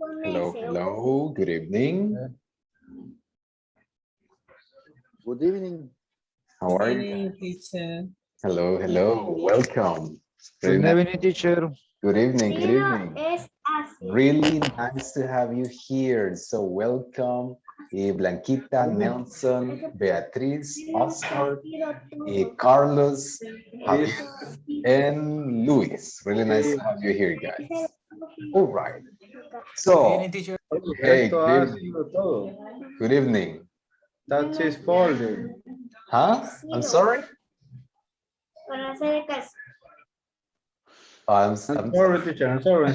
Hello, hello. Good evening. Good evening. How are you? Evening, teacher. Hello, hello. Welcome. Really Good nice. evening, teacher. Good evening. Good evening. Really nice to have you here. So welcome, Blanquita, Nelson, Beatriz, Oscar, Carlos, Javier, and Luis. Really nice to have you here, guys. All right. So, teacher. hey, Esto good ha evening. sido todo. Good evening. That's his fault. Huh? I'm sorry? I'm Sorry, teacher. I'm sorry.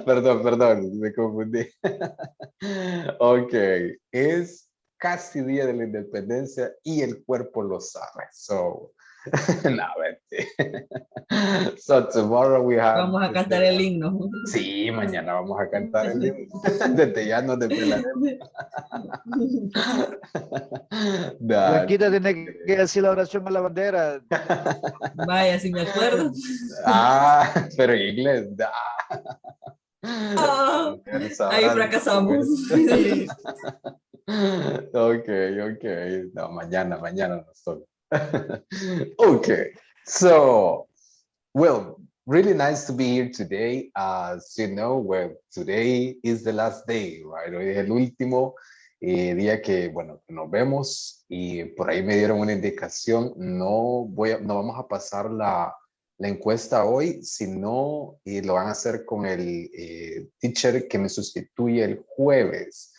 Perdón, perdón, me confundí. Ok, es casi Día de la Independencia y el cuerpo lo sabe. So, no, vete. So tomorrow we have... Vamos a cantar el himno. Sí, mañana vamos a cantar el himno. Desde ya nos desvelaremos. Blanquita tiene que decir la oración a la bandera. Vaya, si me acuerdo. Ah, pero en inglés. Ah, ahí fracasamos. Okay, okay. No, mañana no estoy. Okay, so, well, really nice to be here today. As you know, well, today is the last day, right? Hoy es el último día que, bueno, nos vemos y por ahí me dieron una indicación. No vamos a pasar la encuesta hoy, sino lo van a hacer con el teacher que me sustituye el jueves.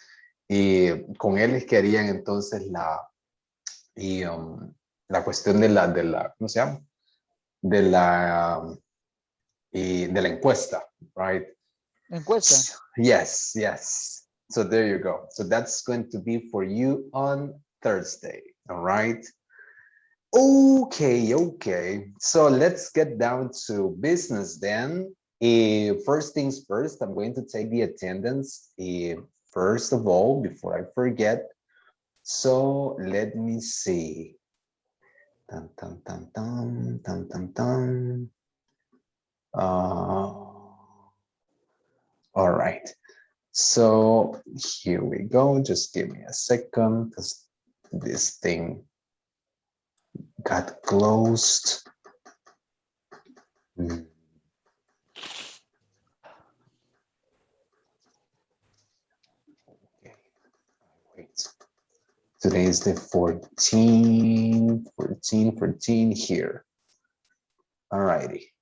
Y con él es que harían entonces la cuestión de la, ¿cómo se llama? De la encuesta, right? Encuesta. Yes, yes. So there you go. So that's going to be for you on Thursday, all right? Okay, okay. So let's get down to business then. First things first, I'm going to take the attendance first of all, before I forget. So let me see. Dun, dun, dun, dun, dun, dun, dun. All right. So here we go. Just give me a second because this thing got closed. Okay. Wait. Today is the 14 here. All righty.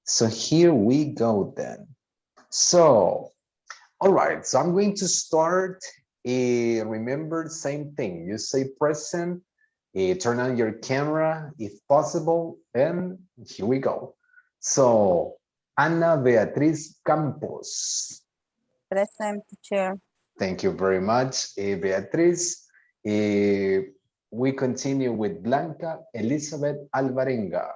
So here we go then. So, all right. So I'm going to start. Remember, same thing. You say present. Turn on your camera if possible, and here we go. So, Ana Beatriz Campos. Present, teacher. Thank you very much, Beatriz. We continue with Blanca Elizabeth Alvarenga.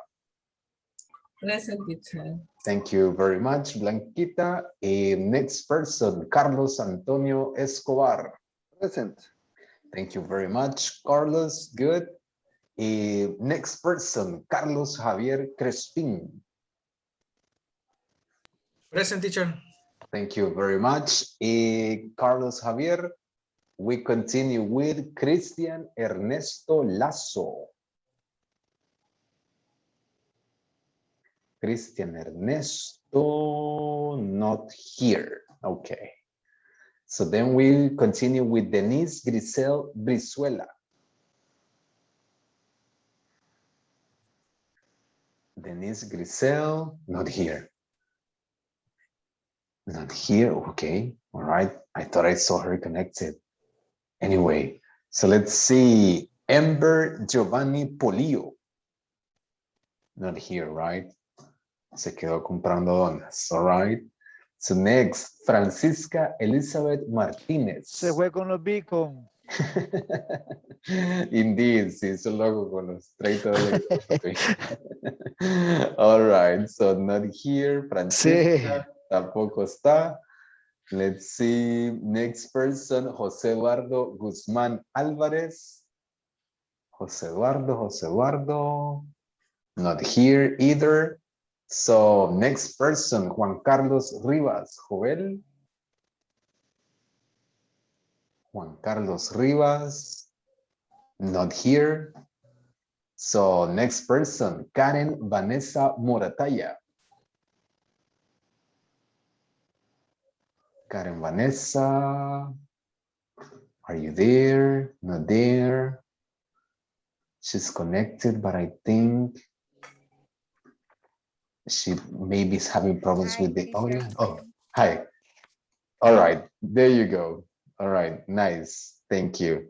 Present, teacher. Thank you very much, Blanquita. Next person, Carlos Antonio Escobar. Present. Thank you very much, Carlos. Good. Next person, Carlos Javier Crespin. Present, teacher. Thank you very much, Carlos Javier. We continue with Cristian Ernesto Lazo. Cristian Ernesto, not here. Okay. So then we continue with Denise Grisel Brizuela. Denise Grisel, not here. Not here, okay. All right, I thought I saw her connected. Anyway, so let's see. Ember Giovanni Polillo. Not here, right? Se quedó comprando donas, all right. So next, Francisca Elizabeth Martínez. Se fue con los beacon. Indeed, sí, hizo loco con los $30. All right, so not here. Francisca tampoco está. Let's see, next person, José Eduardo Guzmán Álvarez. José Eduardo, not here either. So next person, Juan Carlos Rivas Joel. Juan Carlos Rivas, not here. So next person, Karen Vanessa Morataya. Karen Vanessa, are you there? Not there. She's connected, but I think she maybe is having problems with the audio. Oh, hi. All right, there you go. All right, nice. Thank you.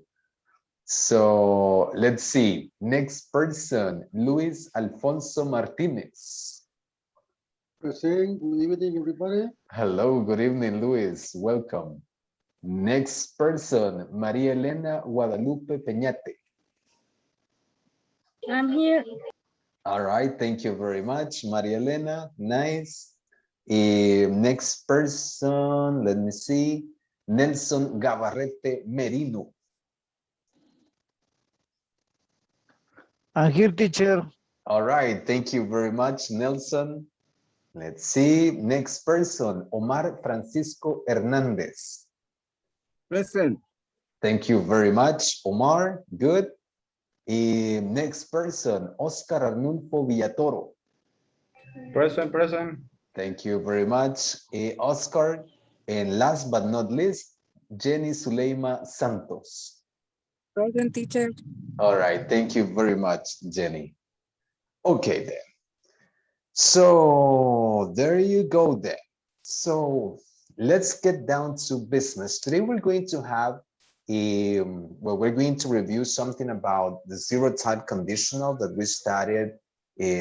So let's see. Next person, Luis Alfonso Martinez. Present. Good evening, everybody. Hello, good evening, Luis. Welcome. Next person, María Elena Guadalupe Peñate. I'm here. All right, thank you very much, María Elena. Nice. Next person, let me see. Nelson Gabarrete Merino. I'm here, teacher. All right, thank you very much, Nelson. Let's see. Next person, Omar Francisco Hernandez. Present. Thank you very much, Omar. Good. Next person, Oscar Arnulfo Villatoro. Present, present. Thank you very much, Oscar. And last but not least, Jenny Zuleima Santos. Present, teacher. All right, thank you very much, Jenny. Okay then. So there you go then. So let's get down to business. Today we're going to have we're going to review something about the zero type conditional that we started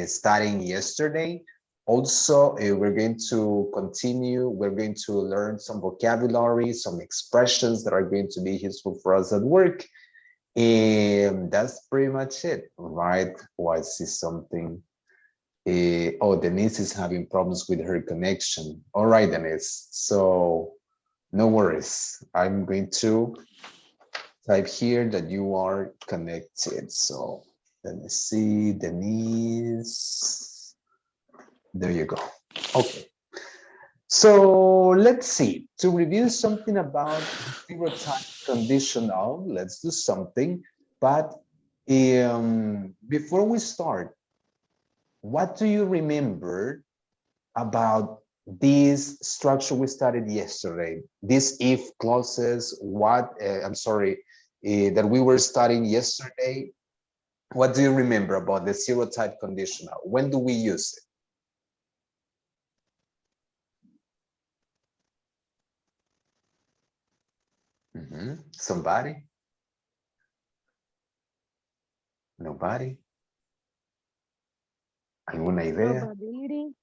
studying yesterday. Also, we're going to continue. We're going to learn some vocabulary, some expressions that are going to be useful for us at work. And that's pretty much it, right? Oh, I see something. Oh, Denise is having problems with her connection. All right, Denise. So no worries. I'm going to type here that you are connected. So let me see, Denise. There you go. Okay. So let's see. To review something about zero type conditional, let's do something. But before we start, what do you remember about this structure we studied yesterday? These if clauses, that we were studying yesterday. What do you remember about the zero type conditional? When do we use it? Somebody? Nobody? ¿Alguna idea? Probability.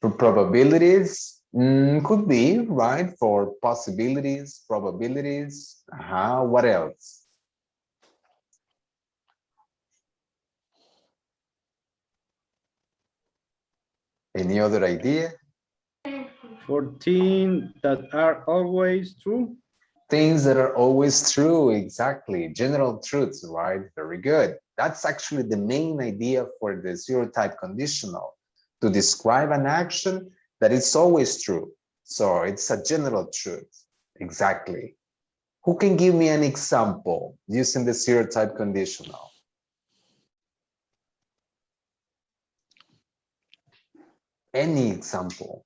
For probabilities, could be, right? For possibilities, probabilities. What else? Any other idea? 14 that are always true. Things that are always true, exactly. General truths, right? Very good. That's actually the main idea for the zero type conditional, to describe an action that is always true. So it's a general truth, exactly. Who can give me an example using the zero type conditional? Any example?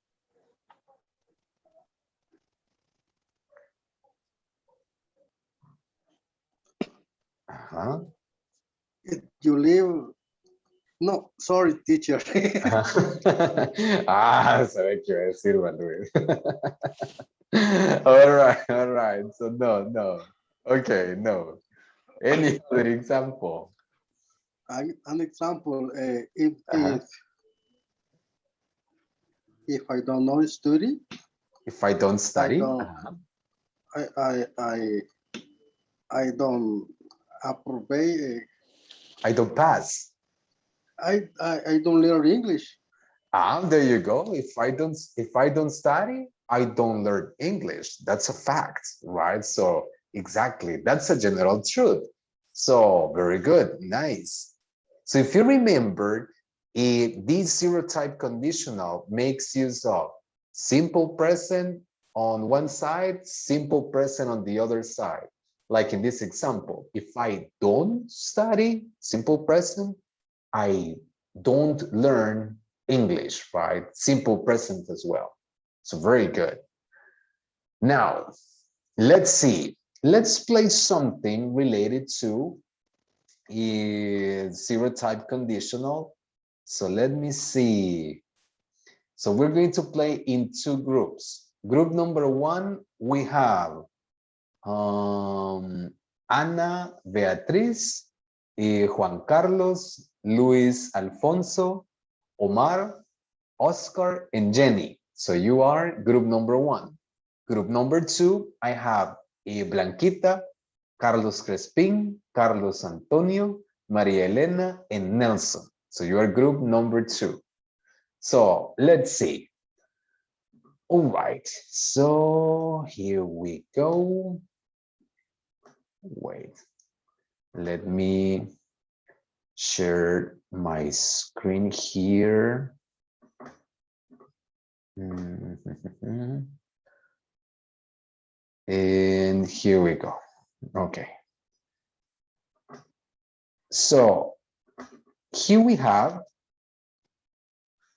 You live. No, sorry, teacher. Sabe qué iba a decir, Manuel. All right. So no. Okay, no. Any other example? An example, if I don't know study. If I don't study, I don't approve. I don't pass. I don't learn English. There you go. If I don't study, I don't learn English. That's a fact, right? So exactly, that's a general truth. So very good, nice. So if you remember, this zero type conditional makes use of simple present on one side, simple present on the other side. Like in this example, if I don't study, simple present, I don't learn English, right? Simple present as well. So very good. Now, let's see. Let's play something related to zero type conditional. So let me see. So we're going to play in two groups. Group number one, we have Ana, Beatriz, Juan Carlos, Luis Alfonso, Omar, Oscar, and Jenny. So you are group number one. Group number two, I have Blanquita, Carlos Crespin, Carlos Antonio, Maria Elena, and Nelson. So you are group number two. So let's see. All right, so here we go. Wait, let me share my screen here. And here we go. Okay. So here we have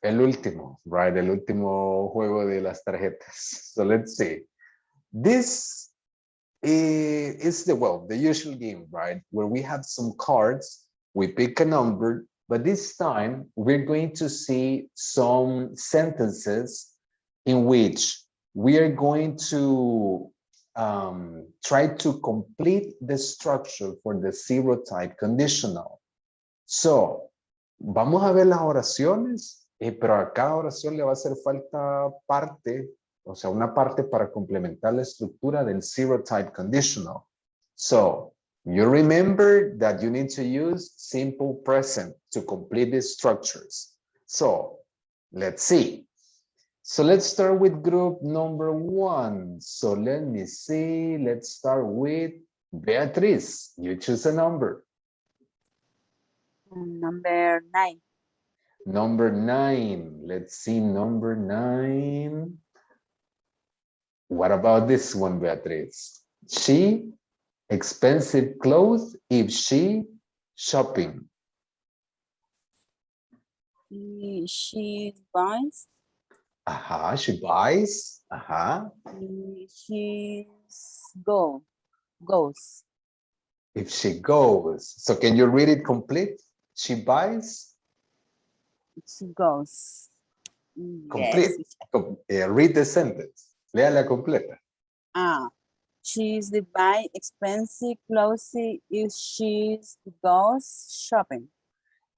el último, right? El último juego de las tarjetas. So let's see. This is the usual game, right? Where we have some cards, we pick a number, but this time we're going to see some sentences in which we are going to try to complete the structure for the zero type conditional. So, vamos a ver las oraciones, pero a cada oración le va a hacer falta parte, o sea, una parte para complementar la estructura del zero type conditional. So, you remember that you need to use simple present to complete the structures. So, let's see. So let's start with group number one. So let me see. Let's start with Beatriz. You choose a number. Number 9. Number 9. Let's see, number 9. What about this one, Beatriz? She expensive clothes if she shopping. She buys. She buys. She's goes. If she goes. So can you read it complete? She buys. She goes. Complete. Yes. Read the sentence. Léala completa. She's the buy expensive clothes if she goes shopping.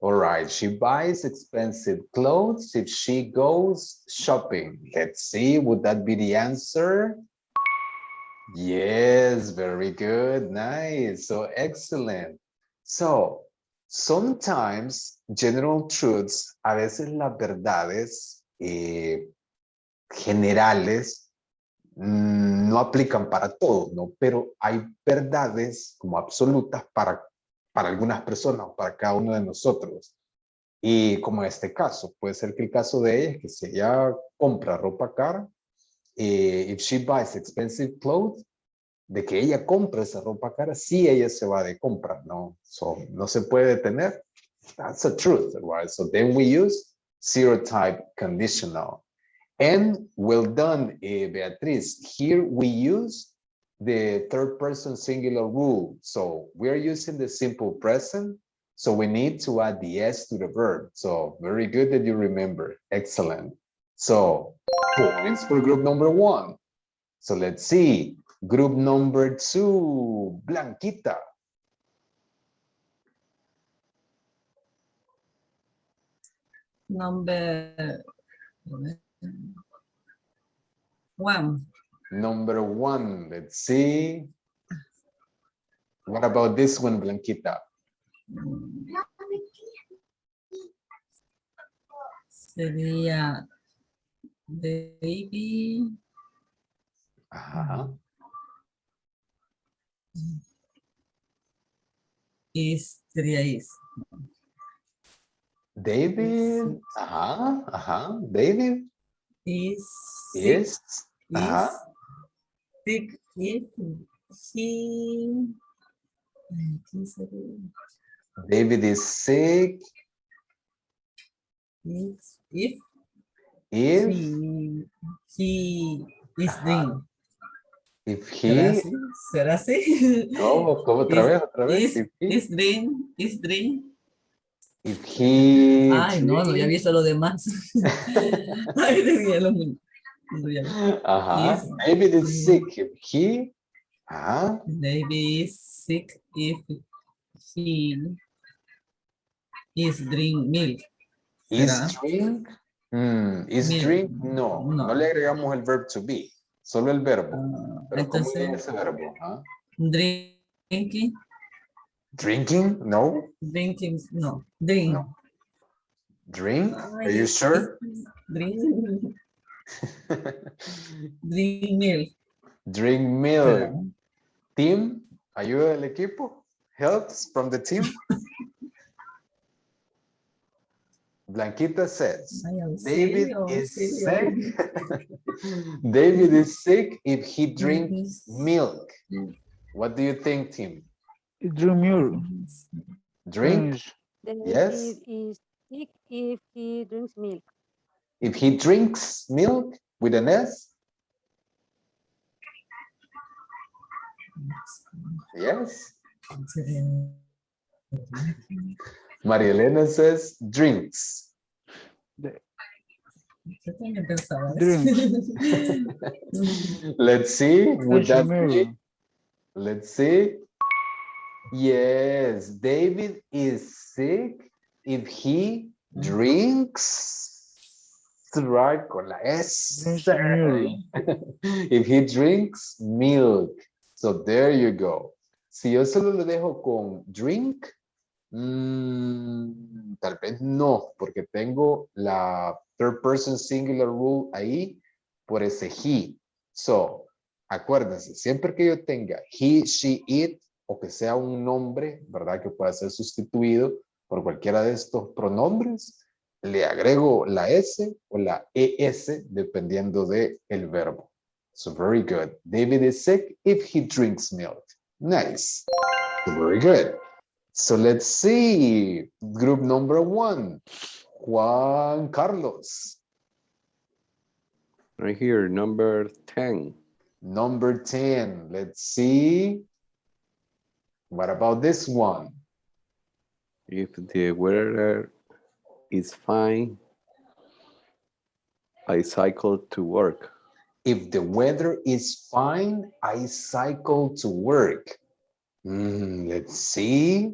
All right, she buys expensive clothes if she goes shopping. Let's see, would that be the answer? Yes, very good, nice, so excellent. So, sometimes general truths, a veces las verdades generales no aplican para todos, ¿no? Pero hay verdades como absolutas para algunas personas, para cada uno de nosotros. Y como en este caso, puede ser que el caso de ella es que si ella compra ropa cara, if she buys expensive clothes, de que ella compra esa ropa cara, sí ella se va de compra, ¿no? So, no se puede detener. That's the truth, right? So then we use zero type conditional. And well done, Beatriz. Here we use the third person singular rule. So we're using the simple present. So we need to add the S to the verb. So very good that you remember. Excellent. So points for group number one. So let's see. Group number two, Blanquita. Number 1. Number 1, let's see. What about this one, Blanquita? Sería baby. Sería is. David. David. Is. Is. Sick if He. ¿Qué sería? David is sick. If If he is Ajá. drink. if ¿Será he así? ¿Será así? ¿Cómo? Otra vez. Is drink. Is drink. If he Ay, no había visto lo demás. Ay, tenía lo mismo. Ajá. Is David is sick. If he Ajá. Maybe is sick if he is drink milk. Is ¿Será? drink. Is Milk. drink. No. No le agregamos el verb to be. Solo el verbo. Pero ¿cómo iría Entonces, ese verbo? ¿Ah? drinking, Drinking? No. drinking, no, drink. No. Drink? Are you Ay, sure? Drink, drink milk. Drink ¿Será? milk. Team, ayuda del equipo. Helps from the team. Blanquita says, Ay, David auxilio, is auxilio. sick. David is sick if he drinks Is- milk. What do you think, Tim? Drink milk. Drink? Yes. David is sick if he drinks milk. If he drinks milk with an S? Yes. María Elena says drinks. Yo también pensaba Drinks. Let's see. Would that Milk. be? Let's see. Yes, David is sick if he drinks. Right, con la S. Drinks milk. If he drinks milk. So there you go. Si yo solo lo dejo con drink, tal vez no, porque tengo la third person singular rule ahí por ese he. So, acuérdense, siempre que yo tenga he, she, it, o que sea un nombre, ¿verdad? Que pueda ser sustituido por cualquiera de estos pronombres, le agrego la S o la ES dependiendo de el verbo. So very good. David is sick if he drinks milk. Nice. So very good. So let's see. Group number 1. Juan Carlos. Right here, number 10. Number 10. Let's see. What about this one? If the weather is fine, I cycle to work. If the weather is fine, I cycle to work. Let's see.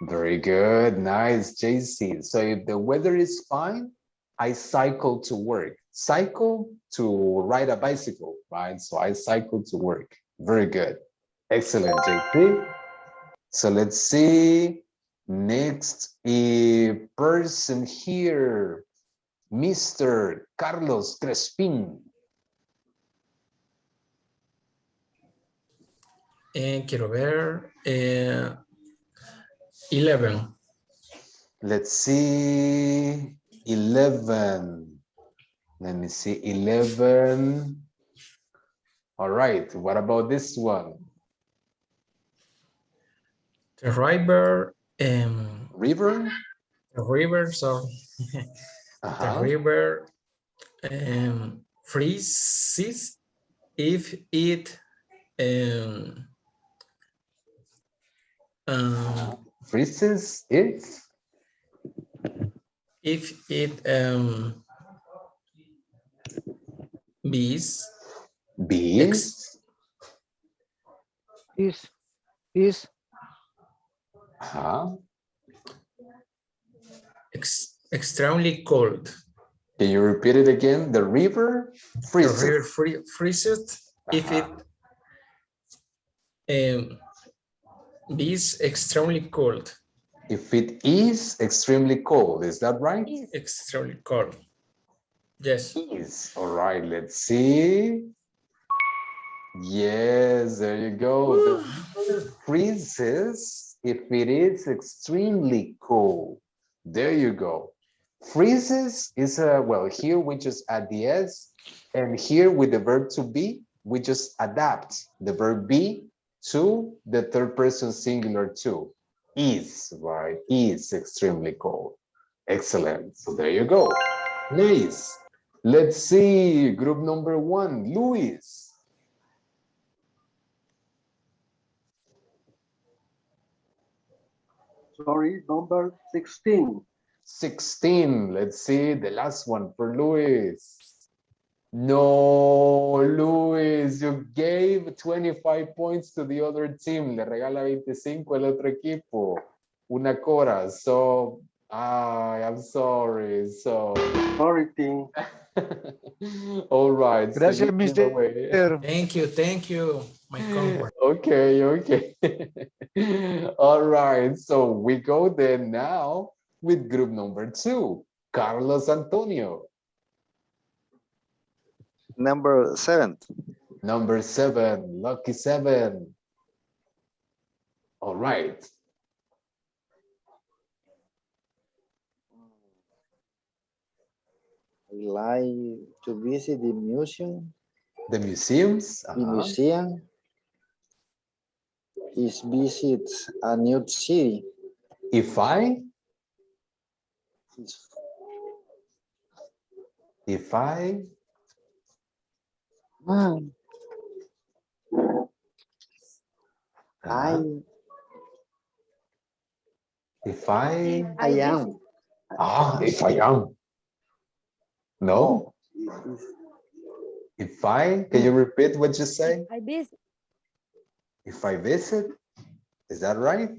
Very good. Nice, JC. So if the weather is fine, I cycle to work. Cycle to ride a bicycle, right? So I cycle to work. Very good. Excellent, JC. So let's see. Next, a person here, Mr. Carlos Crespin. Quiero ver. 11. Let's see. 11. Let me see. 11. All right. What about this one? The river. River? The river, sorry. The river freezes if it Freezes if it bees bees. Is extremely cold. Can you repeat it again? The river freezes. The river freezes if it is extremely cold. If it is extremely cold, is that right? Extremely cold. Yes. Is. All right, let's see. Yes, there you go. The river freezes if it is extremely cold. There you go. Freezes is a, well, here we just add the S, and here with the verb to be, we just adapt the verb be to the third person singular too. Is, right? Is extremely cold. Excellent. So there you go. Nice. Let's see. Group number 1, Luis. Sorry, number 16. 16. Let's see the last one for Luis. No, Luis, you gave 25 points to the other team. Le regala 25 al otro equipo. Una cora. So, I'm sorry. So, Sorry, team. all right. Gracias, so you give away. mister. Thank you, my comfort. Okay, okay. All right. So we go then now with group number 2, Carlos Antonio. Number 7. Number 7, lucky 7. All right. I like to visit the museum. The museums. The museum is visit a new city. If I if I am. No. If I, can you repeat what you say? I visit. If I visit, is that right?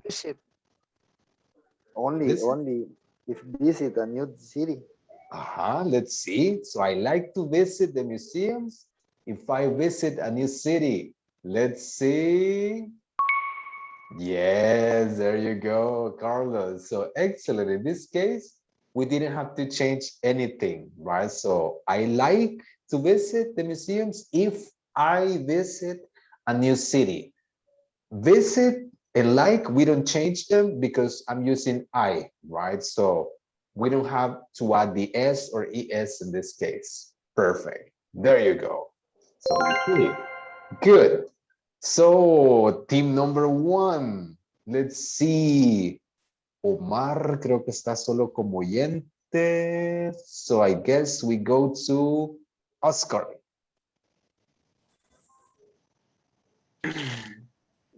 Visit. Only if visit a new city. Let's see. So I like to visit the museums if I visit a new city. Let's see. Yes, there you go, Carlos. So excellent. In this case, we didn't have to change anything, right? So I like to visit the museums if I visit a new city. Visit and like, we don't change them because I'm using I, right? So we don't have to add the S or ES in this case. Perfect. There you go. So good. So team number 1, let's see. Omar creo que está solo como oyente. So I guess we go to Oscar.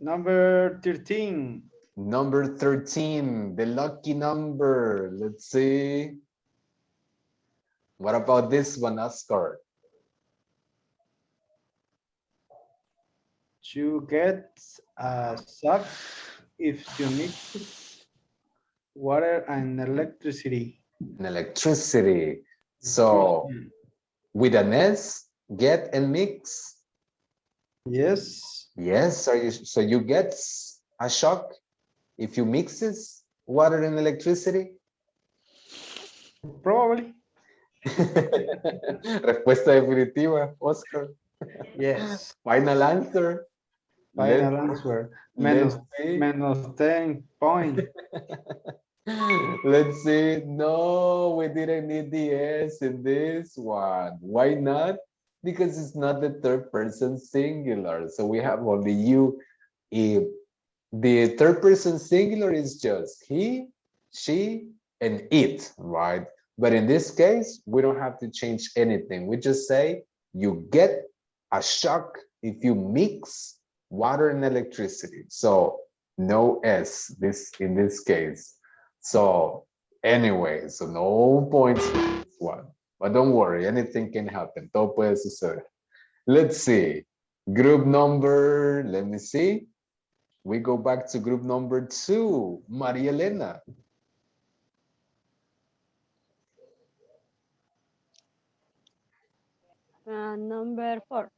Number 13. Number 13, the lucky number. Let's see. What about this one, Oscar? You get a shock if you mix water and electricity. An electricity. So with an S, get and mix. Yes. Yes. So you get a shock if you mixes water and electricity? Probably. Respuesta definitiva, Oscar. Yes. Final answer. Final answer. Minus 10 point. Let's see. No, we didn't need the S in this one. Why not? Because it's not the third person singular. So we have only you. If the third person singular is just he, she, and it, right? But in this case, we don't have to change anything. We just say you get a shock if you mix water and electricity. So no S in this case. So anyway, so no points for this one. But don't worry, anything can happen. Todo puede suceder. Let's see. Group number, let me see. We go back to group number 2, Maria Elena. Number 4.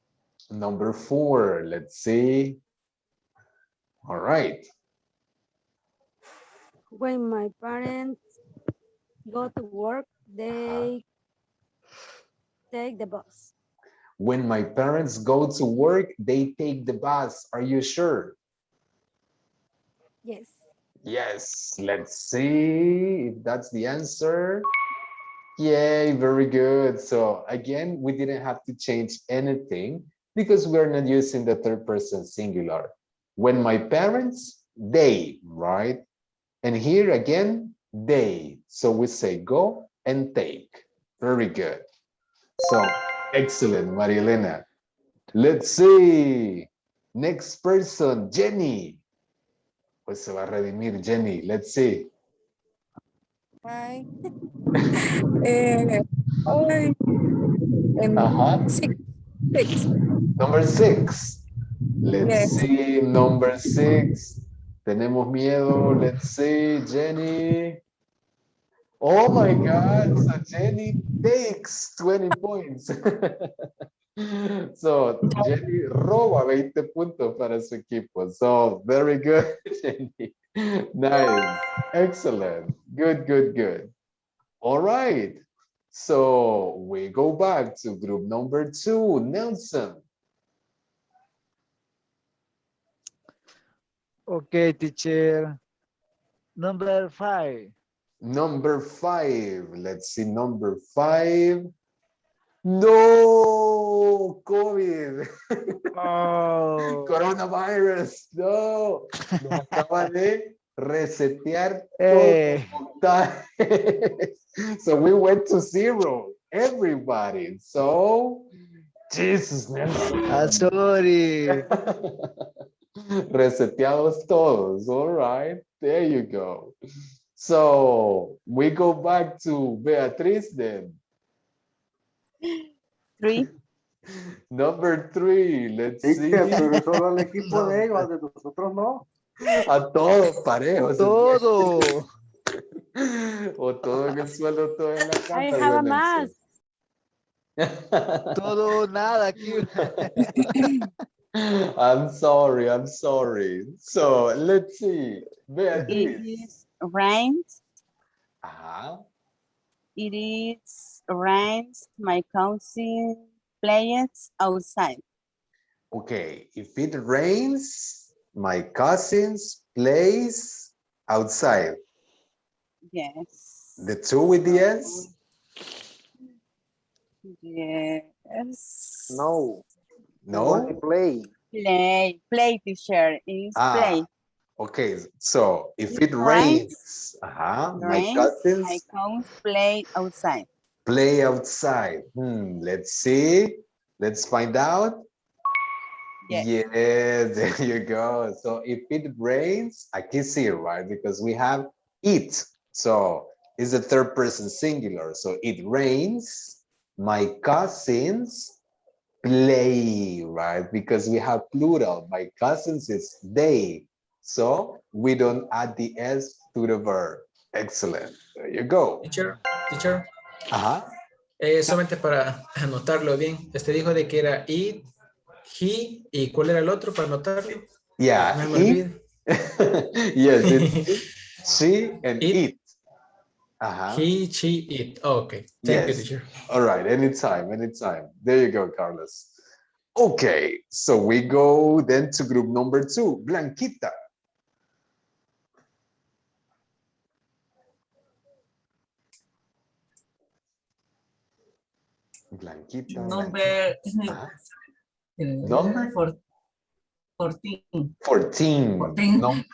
Number 4, let's see. All right. When my parents go to work, they take the bus. When my parents go to work, they take the bus. Are you sure? Yes. Yes. Let's see if that's the answer. Yay, very good. So again, we didn't have to change anything because we're not using the third person singular. When my parents, they, right? And here again, they. So we say go and take. Very good. So excellent, Maria Elena. Let's see. Next person, Jenny. Pues se va a redimir, Jenny. Let's see. Hi. Six. Number 6. Let's Yes. see, number 6. Tenemos miedo. Let's see, Jenny. Oh my God, so Jenny takes 20 points. So Jenny roba 20 puntos para su equipo. So very good, Jenny. Nice, excellent, good, good, good. All right, so we go back to group number 2, Nelson. Okay, teacher. Number 5. Number 5, let's see, number 5. No, COVID. Oh. Coronavirus, no. Nos acaba de resetear Hey. todo. So we went to 0, everybody. So, Jesus, Nelson. Sorry. Reseteados todos, all right. There you go. So, we go back to Beatriz then. 3. Number 3, let's see. Pero solo al equipo de ellos, de nosotros no. A todos parejos. Todo. O todo en el suelo, todo en la cama. I have a mask. Todo, nada aquí. I'm sorry, I'm sorry. So, let's see. Beatriz. It is rains. It is rains. My cousin plays outside. Okay, if it rains, my cousins plays outside. Yes. The 2 with the S? Yes. No. No? Only play. Play teacher is play. Okay, so if it rains, rains, my cousins my cousins play outside. play outside. Let's see. Let's find out. Yes. Yes, there you go. So if it rains, aquí sí, right? Because we have it. So it's the third person singular. So it rains, my cousins play, right? Because we have plural. My cousins is they. So we don't add the S to the verb. Excellent. There you go. Teacher. Solamente para anotarlo bien. Dijo de que era it, he, ¿y cuál era el otro para anotarlo? Yeah, No me olvido. Yes, it's she and it. He, she, it. Oh, okay. Thank you, teacher. All right, anytime, anytime. There you go, Carlos. Okay, so we go then to group number 2, Blanquita. Blanquita. Number 14. 14.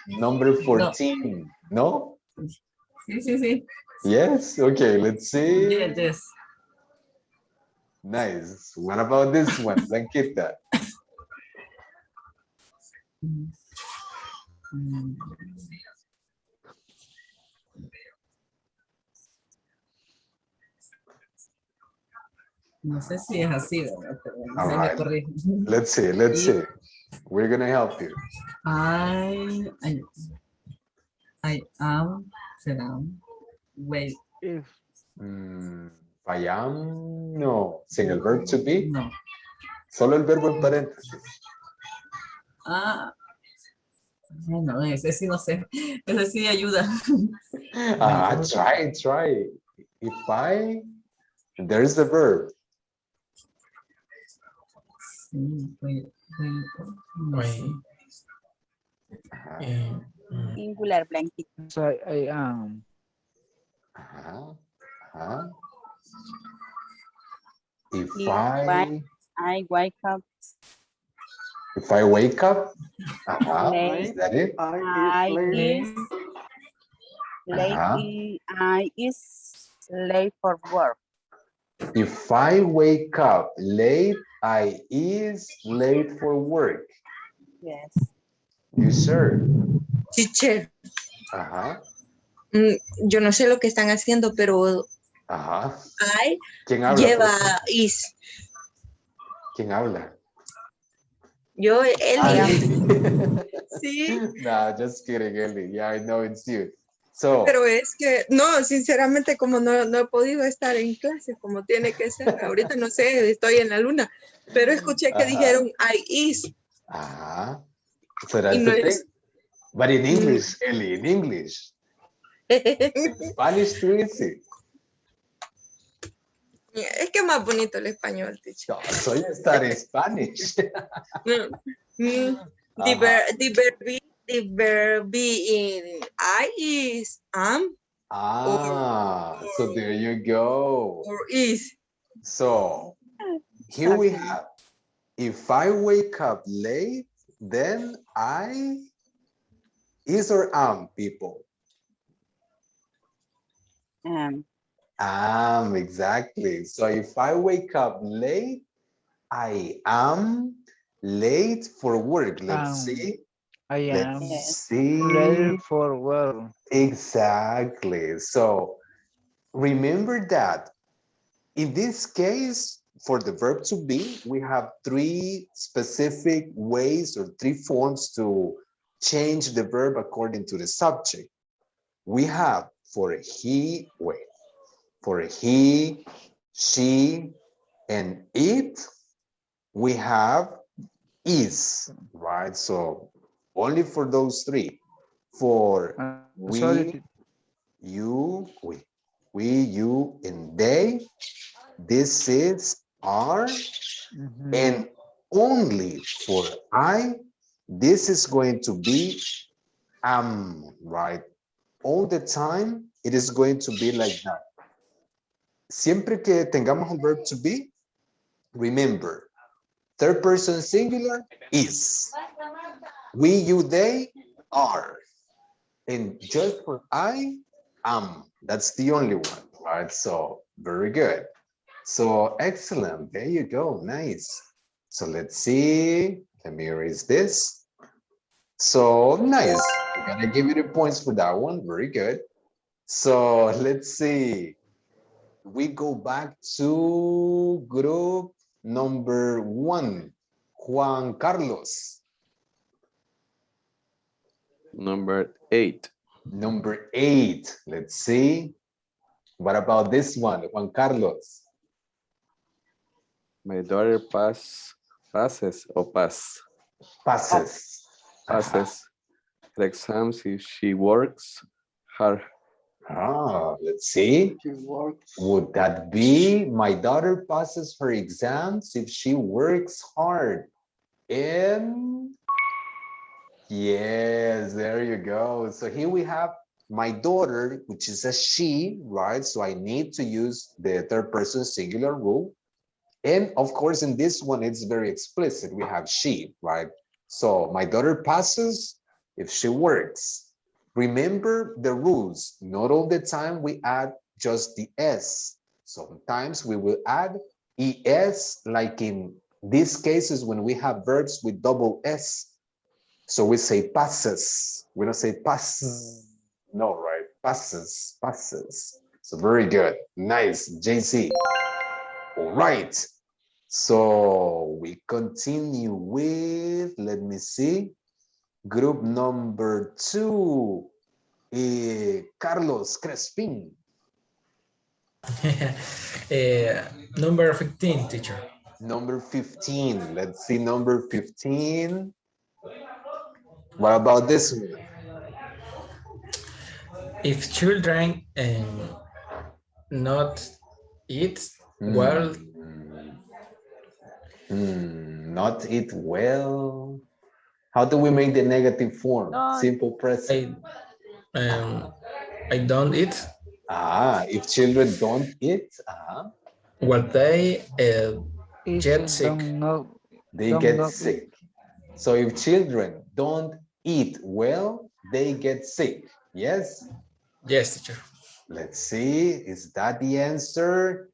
Number 14. No? Sí. Yes, okay, let's see. Yes. Nice. What about this one, Blanquita? No sé si es así, ¿verdad? All right. Let's see. We're gonna help you. I am, wait. I am, no. Sin el verb to be. No. Solo el verbo en paréntesis. No, ese sí no sé. Ese sí ayuda. Try. If I, there's the verb. Singular, Blanquita. I am. If If I wake up if I wake up, late, is that it? I is late. I is late for work. If I wake up late, I is late for work. Yes. You sure? Teacher, Ajá. yo no sé lo que están haciendo, pero Ajá. I ¿Quién habla? lleva is. ¿Quién habla? Yo, Eli. Sí. Nah, just kidding, Ellie. Yeah, I know it's you. So, Pero es que, no, sinceramente, como no he podido estar en clase como tiene que ser, ahorita no sé, estoy en la luna, pero escuché que dijeron I is. ajá. So that's Y no the thing. es. But in English, Ellie, in English. Spanish too easy. Es que es más bonito el español, teacher. No, so you study Spanish. The verb be in I is am. So there you go. Or is. So here we have, if I wake up late, then I is or am, people? Exactly. So if I wake up late, I am late for work. Let's see. I am Let's see. late for work. Exactly. So remember that in this case, for the verb to be, we have three specific ways or three forms to change the verb according to the subject. We have for he, for he, she, and it, we have is, right? So only for those three. For we, you, you, and they, this is are, and only for I, this is going to be am, right? All the time, it is going to be like that. Siempre que tengamos un verb to be, remember, third person singular is. We, you, they are. And just for I, am. That's the only one, right? So very good. So excellent. There you go. Nice. So let's see. Let me erase this. So nice. I'm gonna give you the points for that one. Very good. So let's see. We go back to group number 1. Juan Carlos. Number 8. Number 8. Let's see. What about this one, Juan Carlos? My daughter passes her exams if she works hard. Let's see. Would that be my daughter passes her exams if she works hard? And yes, there you go. So here we have my daughter, which is a she, right? So I need to use the third person singular rule. And of course, in this one, it's very explicit. We have she, right? So my daughter passes if she works. Remember the rules. Not all the time we add just the S. Sometimes we will add ES, like in these cases when we have verbs with double S. So we say passes. We don't say passes. No, right? Passes, passes. So very good. Nice, JC. All right. So we continue with, let me see, group number 2, Carlos Crespin. Number 15, teacher. Number 15. Let's see, number 15. What about this one? If children not eat well. Not eat well. How do we make the negative form? Simple present. I don't eat. If children don't eat, what they get sick. they get sick. So if children don't eat well, they get sick. Yes? Yes, teacher. Let's see. Is that the answer?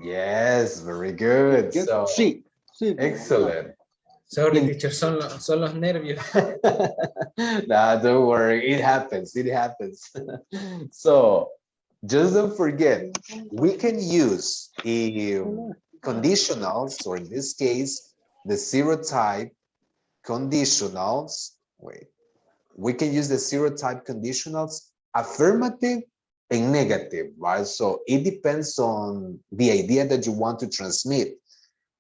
Yes, very good. So, excellent. Sorry, teacher, son los nervios. Nah, don't worry. It happens. It happens. So, just don't forget, we can use conditionals, or in this case, the zero type conditionals. Wait, we can use the zero type conditionals, affirmative and negative, right? So it depends on the idea that you want to transmit.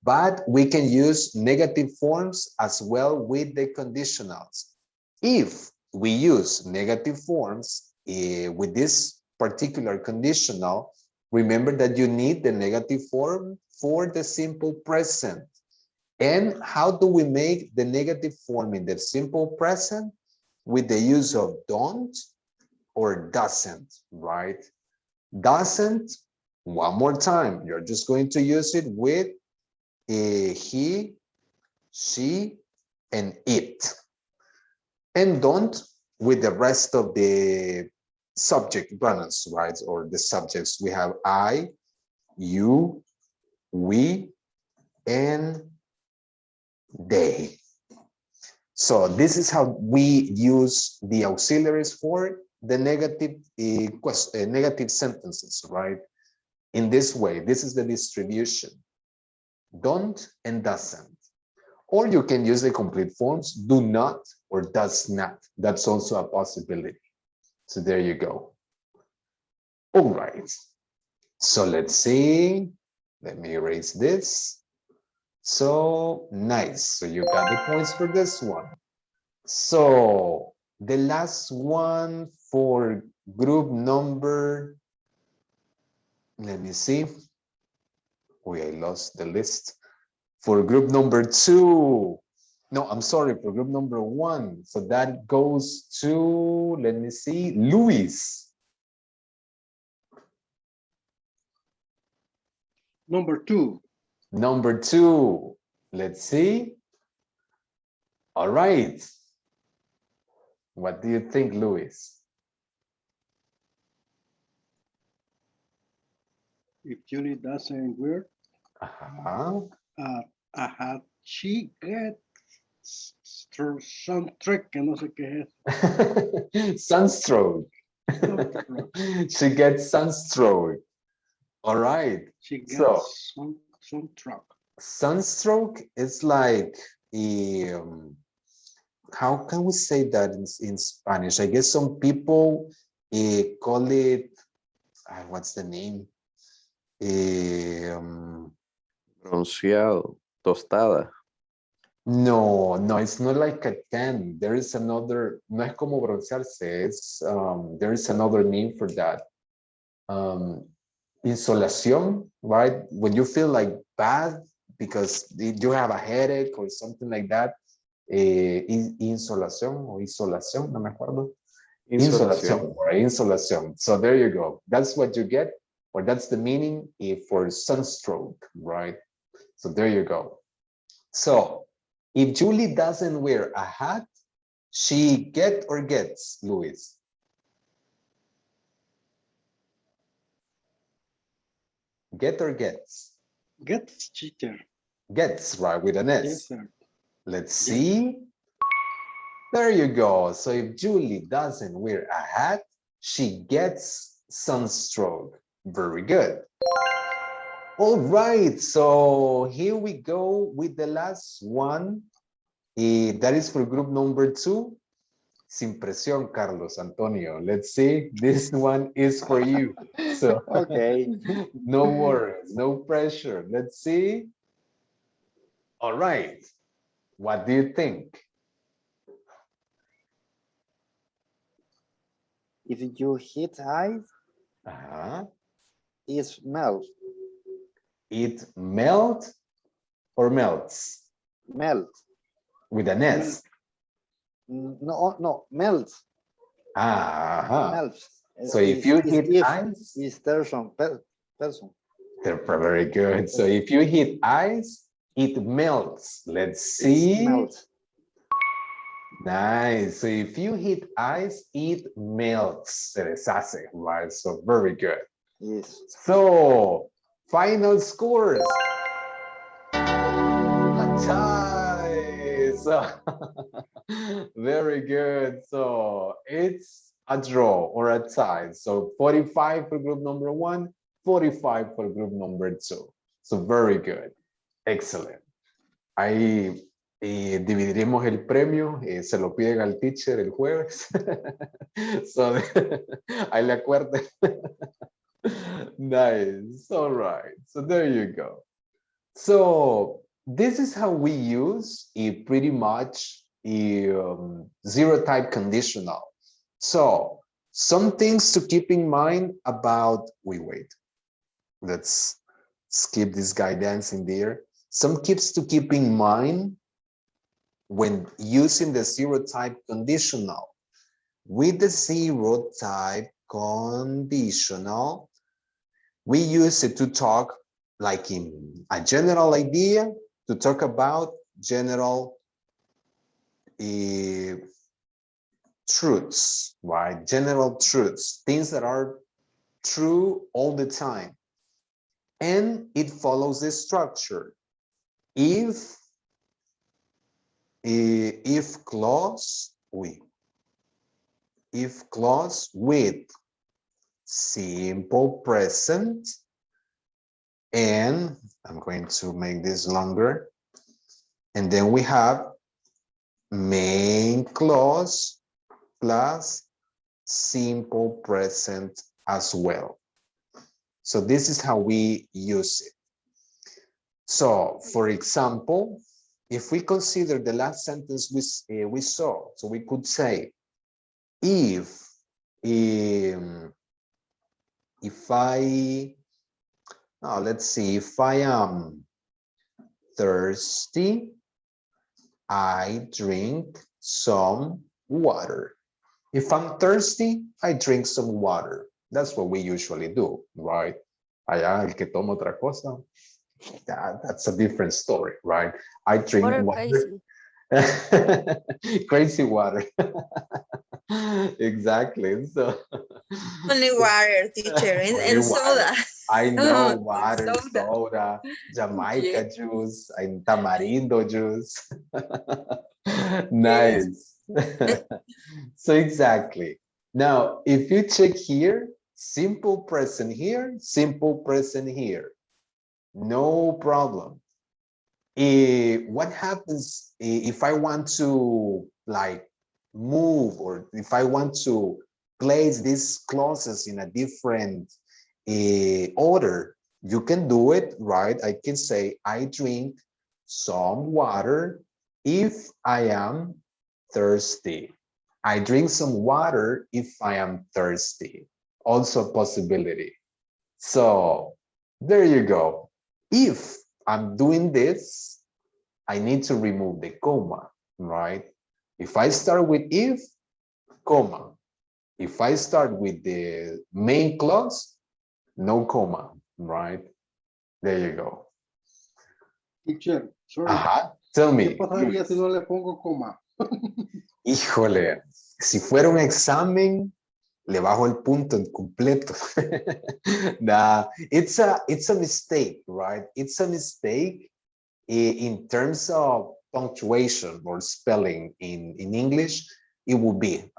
But we can use negative forms as well with the conditionals. If we use negative forms with this particular conditional, remember that you need the negative form for the simple present. And how do we make the negative form in the simple present? With the use of don't or doesn't, right? Doesn't, one more time, you're just going to use it with he, she, and it. And don't with the rest of the subject pronouns, right? Or the subjects. We have I, you, we, and they. So this is how we use the auxiliaries for the negative negative sentences, right? In this way, this is the distribution. Don't and doesn't. Or you can use the complete forms, do not or does not. That's also a possibility. So there you go. All right. So let's see. Let me erase this. So nice. So you got the points for this one. So the last one for group number, let me see. Oh, I lost the list. For group number 2. No, I'm sorry, for group number 1. So that goes to, let me see, Luis. Number 2. Number 2. Let's see. All right. What do you think, Luis? If Julie doesn't wear she gets sunstroke, que no sé qué es. Sunstroke. She gets sunstroke. All right. She gets so, sunstroke. Sunstroke is like how can we say that in Spanish? I guess some people call it, what's the name? Bronceado, tostada. No, it's not like a tan. There is another, no es como broncearse, it's, there is another name for that. Insolación, right? When you feel like bad because you have a headache or something like that. Insolación o isolación, no me acuerdo. Insolación, right? Insolación. So there you go. That's what you get, or that's the meaning for sunstroke, right? So there you go. So if Julie doesn't wear a hat, she get or gets, Luis? Get or gets? Gets, teacher. Gets, right, with an S. Yes, sir. Let's see. There you go. So if Julie doesn't wear a hat, she gets sunstroke. Very good. All right, so here we go with the last one. That is for group number 2. Sin presión, Carlos Antonio. Let's see. This one is for you. So okay. No worries, no pressure. Let's see. All right. What do you think? If you hit ice, it melts. It melt or melts? Melt. With an S. No, melts. Melts. So if you hit ice, is person. they're very good. So if you hit ice, it melts. Let's see. Nice. So if you hit ice, it melts. Se deshace, right? So very good. Yes. So final scores. A tie. So very good. So it's a draw or a tie. So 45 for group number 1, 45 for group number 2. So very good. Excellent. Ahí dividiremos el premio, se lo piden al teacher el jueves. So, ahí le acuerden. Nice. All right. So there you go. So this is how we use pretty much zero type conditional. So some things to keep in mind about, wait. Let's skip this guy dancing there. Some tips to keep in mind when using the zero type conditional. With the zero type conditional, we use it to talk like in a general idea, to talk about general truths, right? General truths, things that are true all the time. And it follows this structure. If clause with simple present, and I'm going to make this longer, and then we have main clause plus simple present as well. So this is how we use it. So for example, if we consider the last sentence we saw, so we could say, if I, now let's see, if I am thirsty, I drink some water. If I'm thirsty, I drink some water. That's what we usually do, right? Allá el que toma otra cosa, that's a different story, right? I drink water. Crazy water. Exactly. So only water, teacher, and soda. I know water, soda, Jamaica juice, and tamarindo juice. Nice. So exactly. Now, if you check here, simple present here, simple present here. No problem. What happens if I want to like move, or if I want to place these clauses in a different order? You can do it, right? I can say, I drink some water if I am thirsty. I drink some water if I am thirsty. Also a possibility. So there you go. If I'm doing this, I need to remove the comma, right? If I start with if, comma. If I start with the main clause, no comma, right? There you go. Teacher, sorry. Tell me. ¿Qué pasaría si no le pongo coma? Híjole, si fuera un examen, le bajo el punto en completo. Nah, it's a mistake, right? It's a mistake in terms of punctuation or spelling in English. It would be,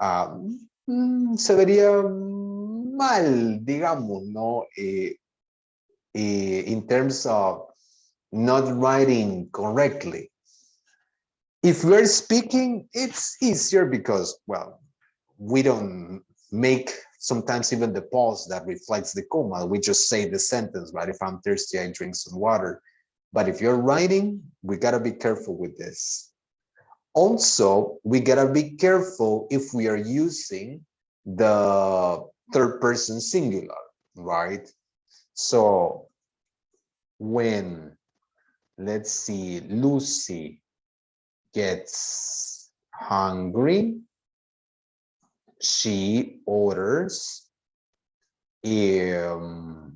se vería mal, digamos, ¿no? In terms of not writing correctly. If we're speaking, it's easier because, well, we don't make sometimes even the pause that reflects the comma. We just say the sentence, right? If I'm thirsty, I drink some water. But if you're writing, we gotta be careful with this. Also, we gotta be careful if we are using the third person singular, right? So when, let's see, Lucy gets hungry, she orders When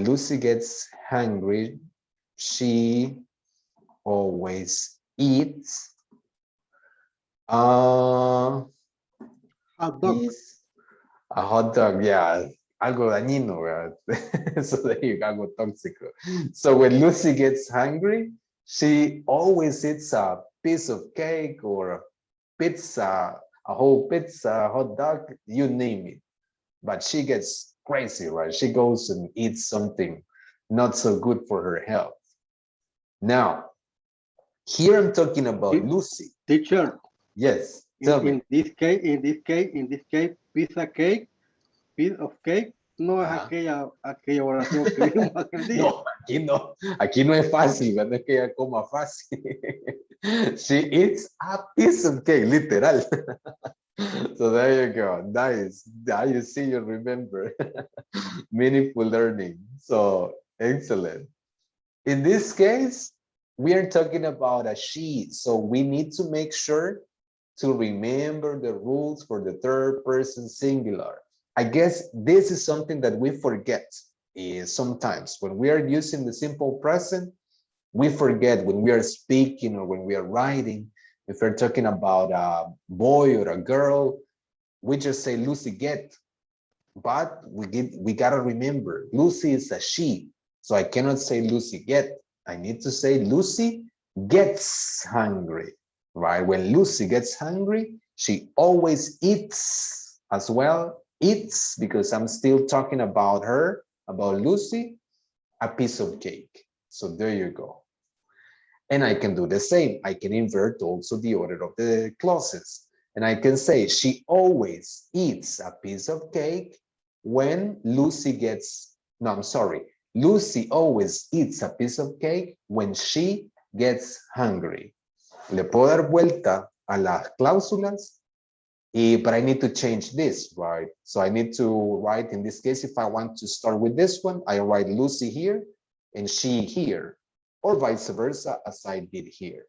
Lucy gets hungry, she always eats Hot dog. a hot dog, yeah, algo dañino, ¿verdad? So there you go, algo tóxico. So when Lucy gets hungry, she always eats a piece of cake or a pizza, a whole pizza, a hot dog, you name it. But she gets crazy, right? She goes and eats something not so good for her health. Now, here I'm talking about Lucy. Teacher. Yes. Tell me. In this case, piece of cake, no es aquella oración que vimos aquel día. No, aquí no es fácil, no es que ella coma fácil. She eats a piece of cake, literal. So there you go, nice. Now you see, you remember. Meaningful learning, so excellent. In this case, we are talking about a she, so we need to make sure to remember the rules for the third person singular. I guess this is something that we forget sometimes. When we are using the simple present, we forget when we are speaking or when we are writing. If we're talking about a boy or a girl, we just say Lucy get. But we gotta remember, Lucy is a she. So I cannot say Lucy get. I need to say Lucy gets hungry. Right? When Lucy gets hungry, she always eats as well. Eats, because I'm still talking about her, about Lucy, a piece of cake. So there you go. And I can do the same. I can invert also the order of the clauses. And I can say she always eats a piece of cake when Lucy gets, no, I'm sorry. Lucy always eats a piece of cake when she gets hungry. Le puedo dar vuelta a las cláusulas, but I need to change this, right? So I need to write, in this case, if I want to start with this one, I write Lucy here and she here, or vice versa, as I did here.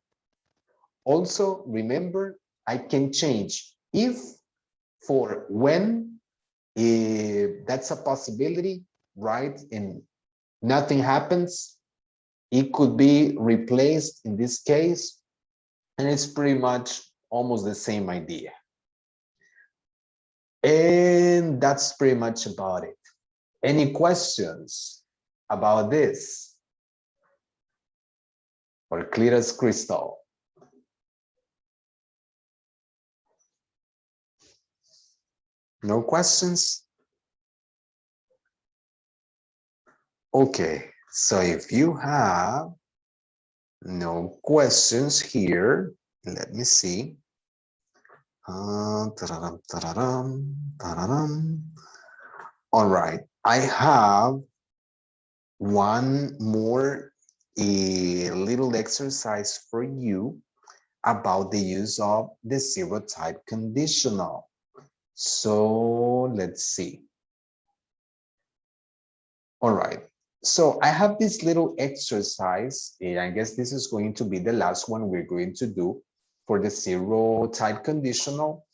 Also, remember, I can change if for when, if that's a possibility, right? And nothing happens, it could be replaced in this case, and it's pretty much almost the same idea. And that's pretty much about it. Any questions about this? Or clear as crystal? No questions? Okay, so if you have no questions here, let me see. All right, I have one more little exercise for you about the use of the zero type conditional. So let's see. All right, so I have this little exercise, and I guess this is going to be the last one we're going to do for the zero type conditional.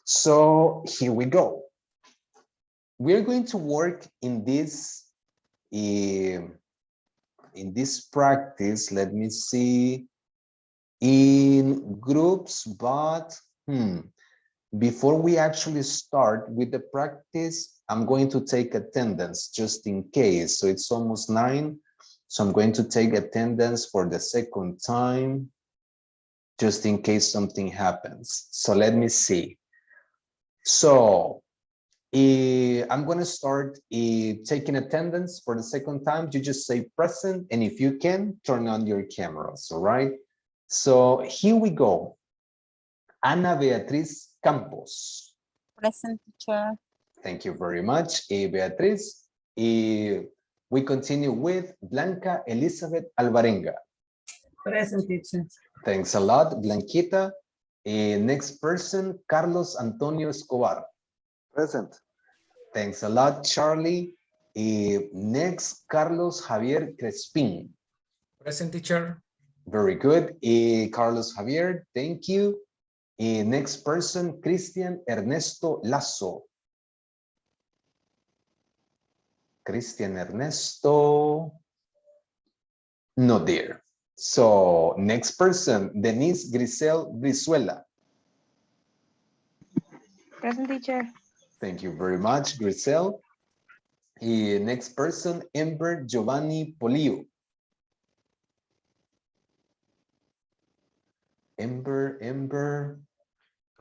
So here we go. We're going to work in this practice, let me see, in groups, but before we actually start with the practice, I'm going to take attendance just in case. So it's almost 9. So I'm going to take attendance for the second time, just in case something happens. So let me see. So I'm going to start taking attendance for the second time. You just say present, and if you can, turn on your cameras, all right? So here we go. Ana Beatriz Campos. Present, teacher. Thank you very much, Beatriz. We continue with Blanca Elizabeth Alvarenga. Present, teacher. Thanks a lot, Blanquita. Next person, Carlos Antonio Escobar. Present. Thanks a lot, Charlie. Next, Carlos Javier Crespin. Present, teacher. Very good. Carlos Javier, thank you. Next person, Cristian Ernesto Lazo. Cristian Ernesto. Not there. So next person, Denise Grisel Brizuela. Present, teacher. Thank you very much, Grisel. Next person, Ember Giovanni Polio. Ember.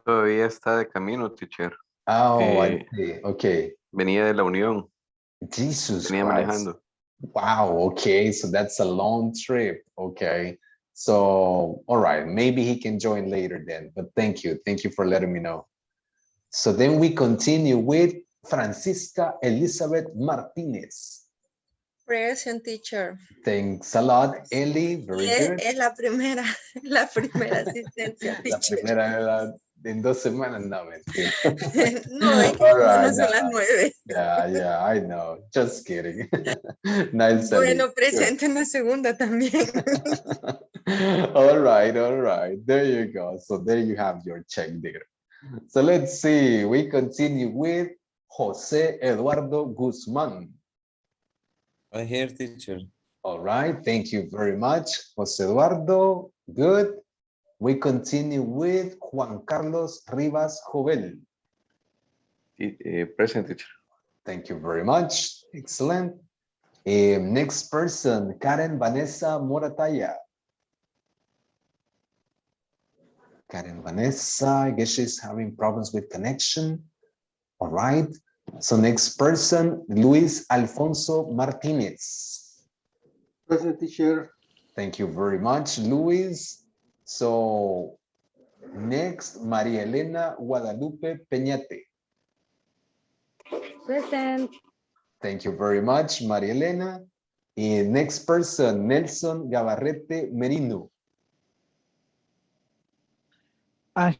Todavía está de camino, teacher. Oh, I see. Okay. Venía de la Unión. Jesus Venía Christ. manejando. Wow, okay, so that's a long trip. Okay, so all right, maybe he can join later then, but thank you for letting me know. So then we continue with Francisca Elizabeth Martinez. Present, teacher. Thanks a lot, Eli, very good. Es la primera asistencia, La teacher. primera en 2 semanas, no, mentira. No, es que All como no right, son las 9. Yeah, I know, just kidding. Nice. Bueno, presente en la segunda también. All right. There you go. So there you have your check there. So let's see. We continue with Jose Eduardo Guzman. Right here, teacher. All right. Thank you very much, Jose Eduardo. Good. We continue with Juan Carlos Rivas Jovel. Present, teacher. Thank you very much. Excellent. Next person, Karen Vanessa Morataya. Karen Vanessa, I guess she's having problems with connection. All right. So next person, Luis Alfonso Martinez. Present, teacher. Thank you very much, Luis. So next, María Elena Guadalupe Peñate. Present. Thank you very much, María Elena. Next person, Nelson Gabarrete Merino.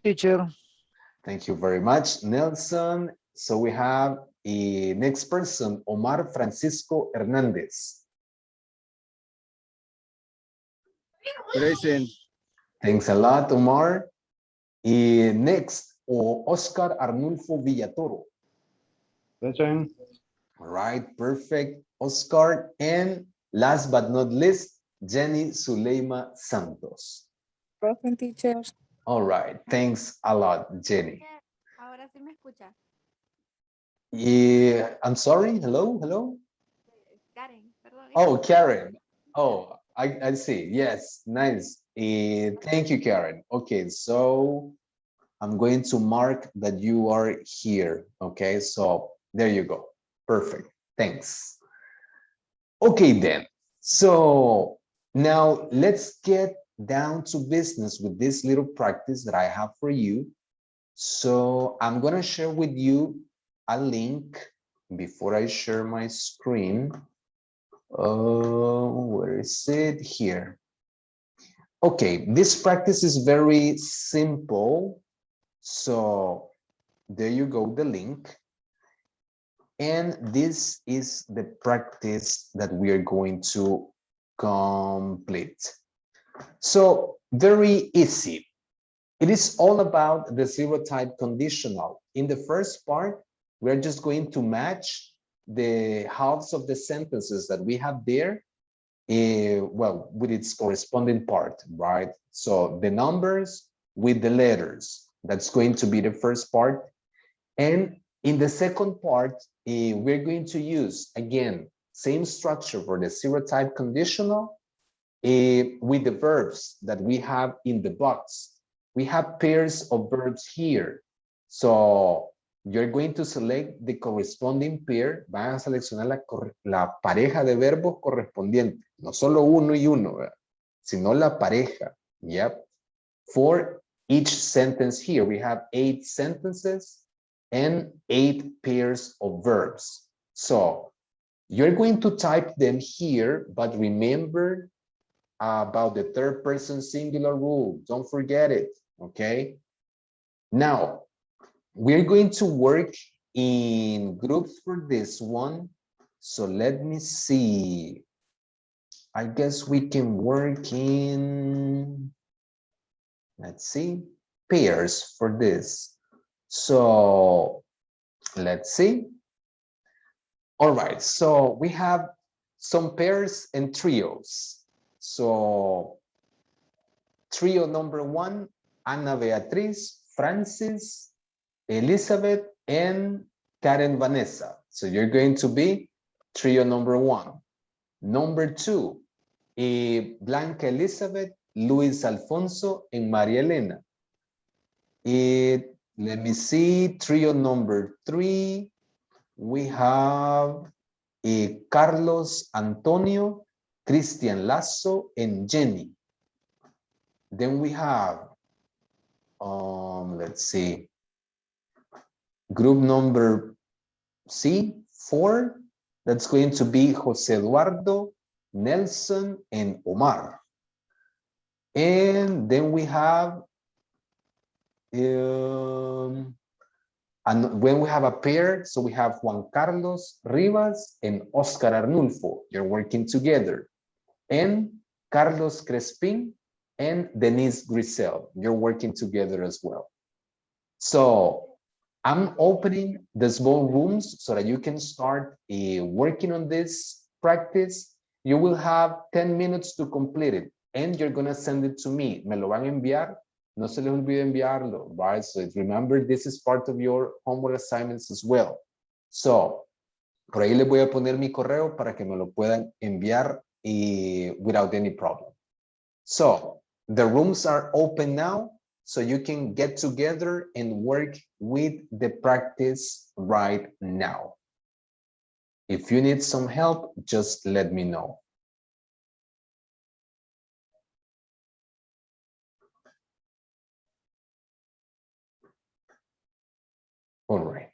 Teacher. Thank you very much, Nelson. So we have a next person, Omar Francisco Hernandez. Present. Thanks a lot, Omar. Next, Oscar Arnulfo Villatoro. Present. All right, perfect, Oscar. And last but not least, Jenny Zuleima Santos. Present, teacher. All right, thanks a lot, Jenny. Ahora sí me escucha. Yeah, I'm sorry, hello? Karen, perdón. Oh, Karen. Oh, I see, yes, nice. Thank you, Karen. Okay, so I'm going to mark that you are here, okay? So there you go, perfect, thanks. Okay then, so now let's get down to business with this little practice that I have for you. So I'm gonna share with you a link before I share my screen. Where is it? Here. Okay, this practice is very simple. So there you go, the link. And this is the practice that we are going to complete. So very easy. It is all about the zero type conditional. In the first part, we're just going to match the halves of the sentences that we have there, well, with its corresponding part, right? So the numbers with the letters, that's going to be the first part. And in the second part, we're going to use, again, same structure for the zero type conditional with the verbs that we have in the box. We have pairs of verbs here. So you're going to select the corresponding pair. Van a seleccionar la pareja de verbos correspondiente. No solo uno y uno, sino la pareja. Yep. For each sentence here, we have 8 sentences and 8 pairs of verbs. So you're going to type them here, but remember about the third person singular rule. Don't forget it, okay? Now, we're going to work in groups for this one. So let me see. I guess we can work in, let's see, pairs for this. So let's see. All right, so we have some pairs and trios. So trio number 1, Ana Beatriz, Francis, Elizabeth, and Karen Vanessa. So you're going to be trio number 1. Number 2, Blanca Elizabeth, Luis Alfonso, and Maria Elena. Let me see, trio number 3, we have Carlos Antonio, Cristian Lazo, and Jenny. Then we have, let's see, group number 4, that's going to be Jose Eduardo, Nelson, and Omar. And then we have, and when we have a pair, so we have Juan Carlos Rivas and Oscar Arnulfo. You're working together. And Carlos Crespin and Denise Grisel. You're working together as well. So I'm opening the small rooms so that you can start working on this practice. You will have 10 minutes to complete it, and you're going to send it to me. Me lo van a enviar. No se les olvide enviarlo, right? So remember, this is part of your homework assignments as well. So, por ahí les voy a poner mi correo para que me lo puedan enviar without any problem. So, the rooms are open now, so you can get together and work with the practice right now. If you need some help, just let me know. All right.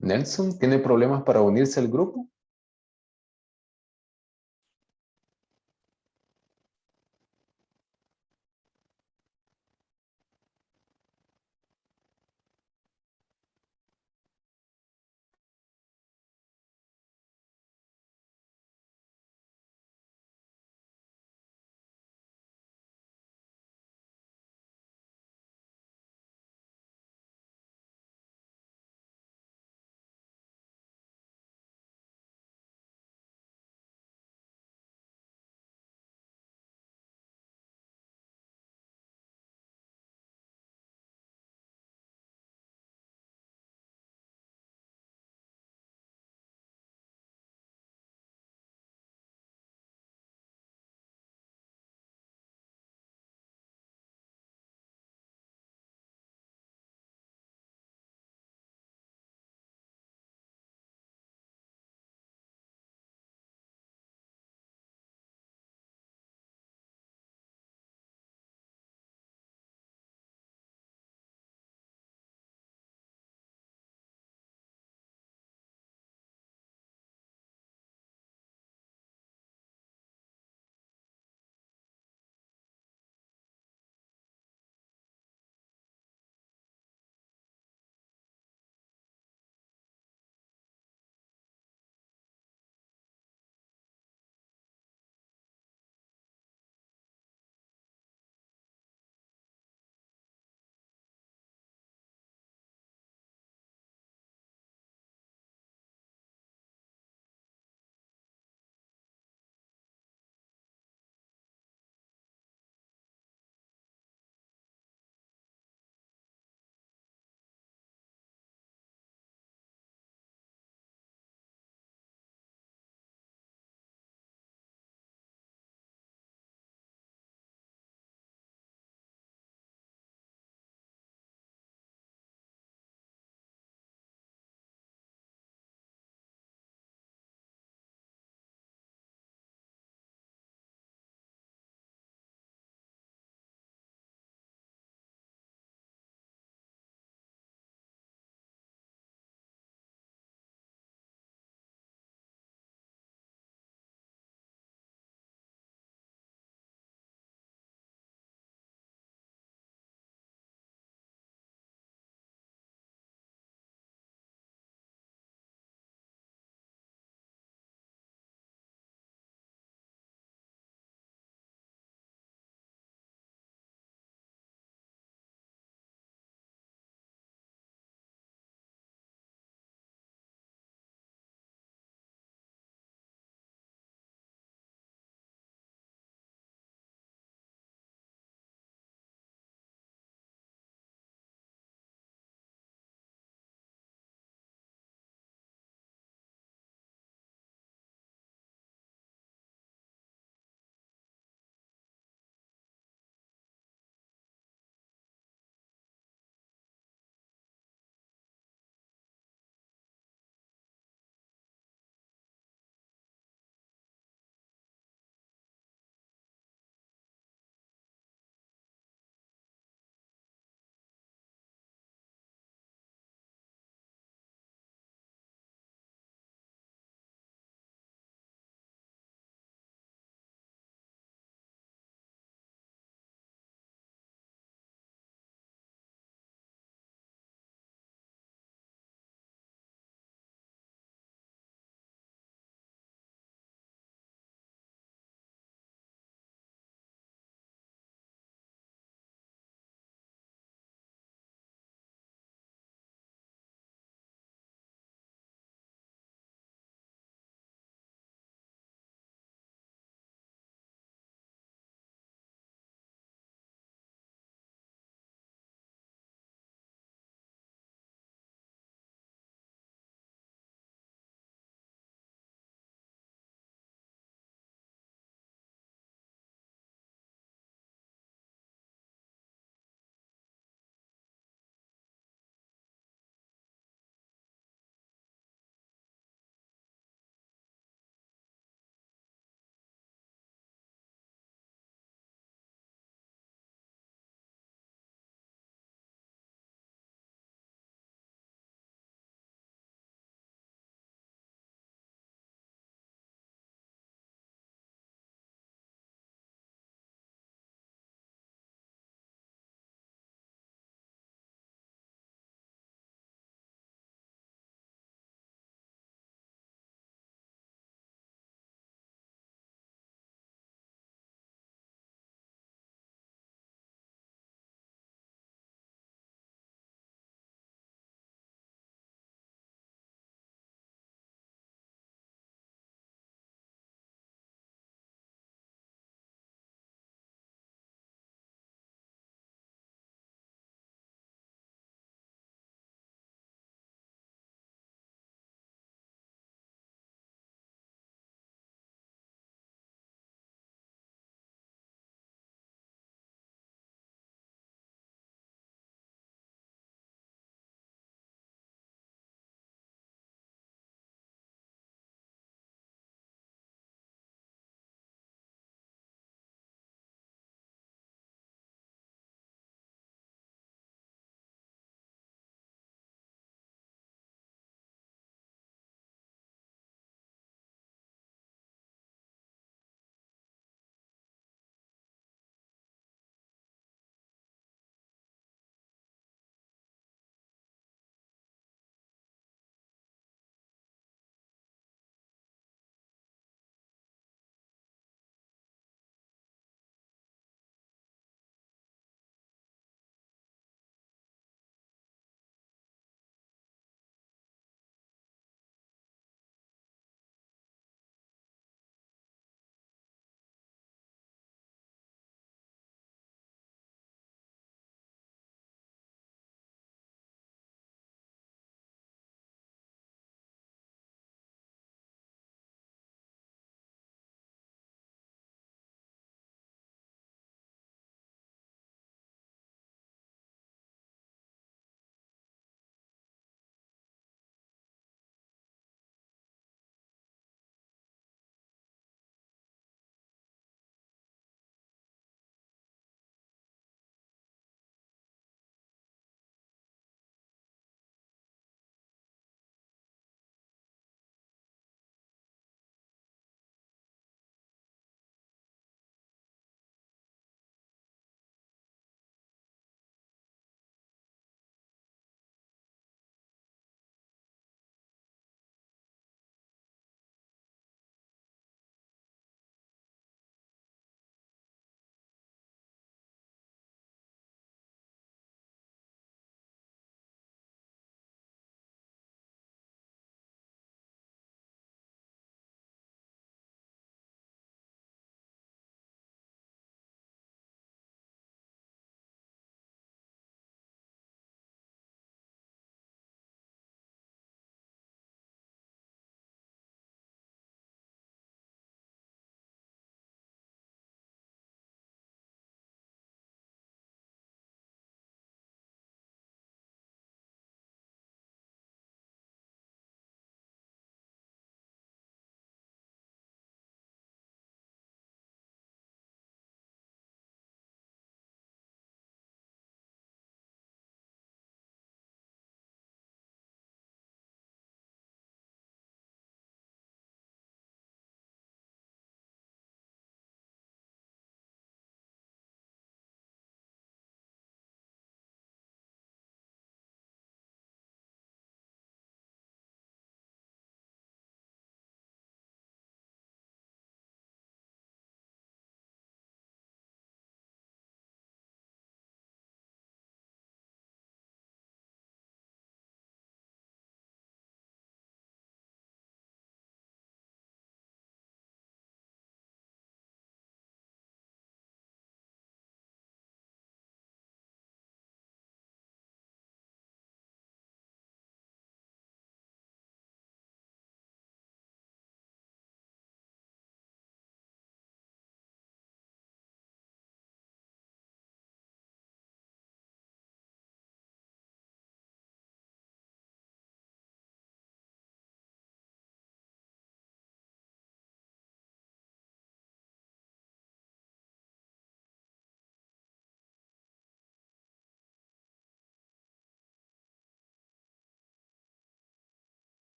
Nelson, ¿tiene problemas para unirse al grupo?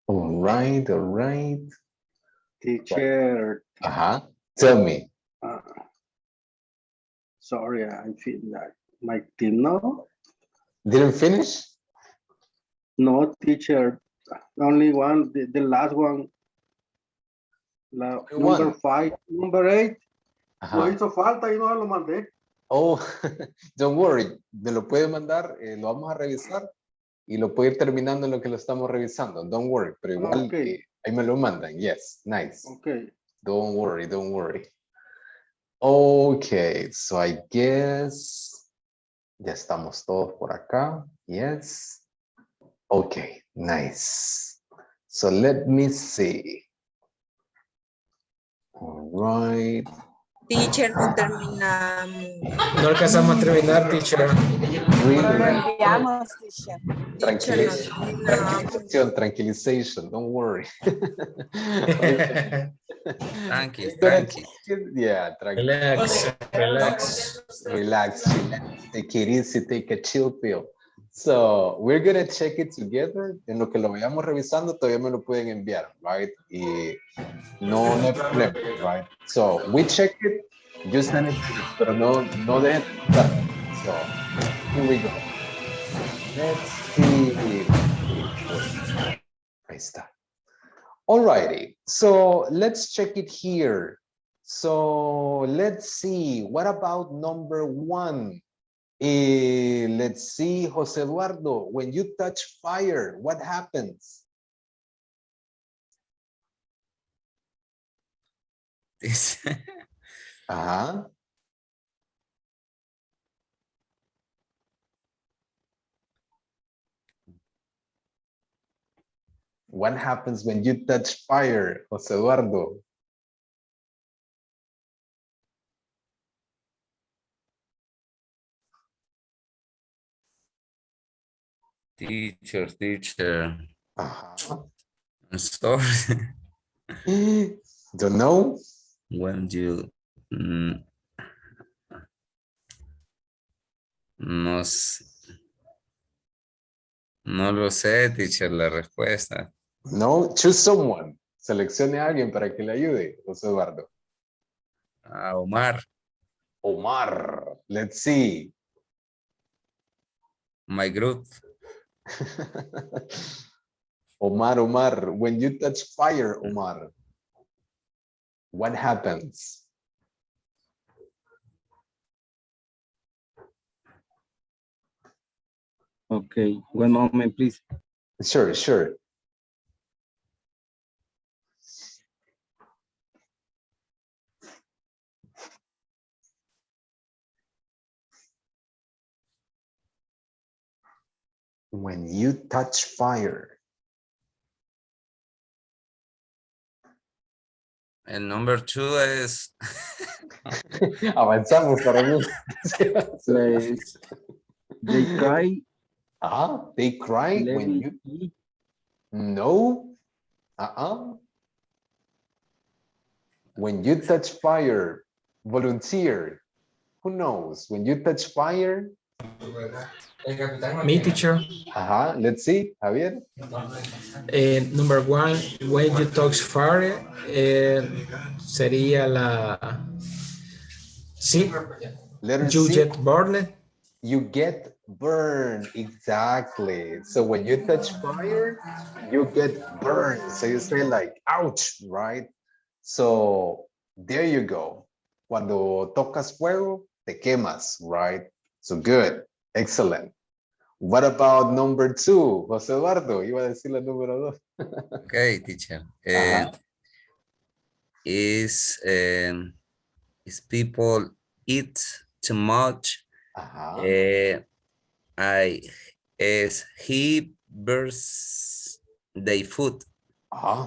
All right, all right. Teacher, Tell me. sorry, I feel like my team no. Didn't finish? No, teacher. Only one, the last one. Number 5, number 8. No hizo falta y no lo mandé. Oh, don't worry. Me lo puede mandar, lo vamos a revisar y lo puede ir terminando en lo que lo estamos revisando. Don't worry, pero igual ahí me lo mandan. Yes, nice. Okay. Don't worry, don't worry. Okay, so I guess ya estamos todos por acá. Yes. Okay, nice. So let me see. All right. Teacher, no terminamos. No alcanzamos a terminar, teacher. Enviamos, teacher. Tranquilization, don't worry. Tranqui. Yeah, relax. Take it easy, take a chill pill. So we're gonna check it together. En lo que lo vayamos revisando, todavía me lo pueden enviar, right? Y no hay problema, right? So we check it, just send it, pero no dejen de usar. So here we go. Let's see. Ahí está. Alrighty, so let's check it here. So let's see, what about number 1? Let's see, Jose Eduardo, when you touch fire, what happens? What happens when you touch fire, Jose Eduardo? Teacher. I'm sorry. Don't know? When you no lo sé, teacher, la respuesta. No, choose someone. Seleccione a alguien para que le ayude, José Eduardo. Omar. Omar, let's see. My group. Omar, when you touch fire, Omar, what happens? Okay, one moment, please. Sure. When you touch fire. El number 2 es... Avanzamos para mí. They cry. They cry when you... No. When you touch fire, volunteer. Who knows? When you touch fire... Me, teacher. Let's see, Javier. Number 1, when you touch fire, sería la... Sí. You get burned. You get burned, exactly. So when you touch fire, you get burned. So you say like, ouch, right? So there you go. Cuando tocas fuego, te quemas, right? So good, excellent. What about number 2? José Eduardo, iba a decir la número 2. Okay, teacher. Is people eat too much? He burns the food.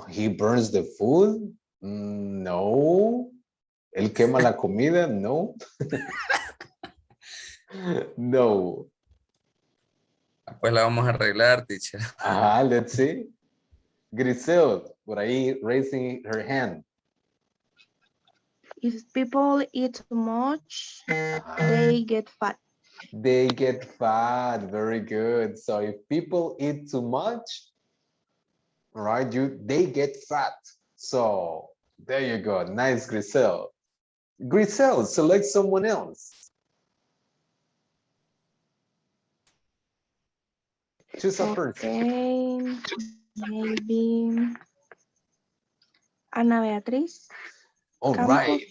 He burns the food? No. Él quema la comida? No. No. Pues la vamos a arreglar, teacher. Let's see. Grisel, por ahí, raising her hand. If people eat too much, they get fat. They get fat. Very good. So if people eat too much, All right, they get fat. So there you go. Nice, Grisel. Grisel, select someone else. Choose a person. Okay, maybe Ana Beatriz. All Campos. right.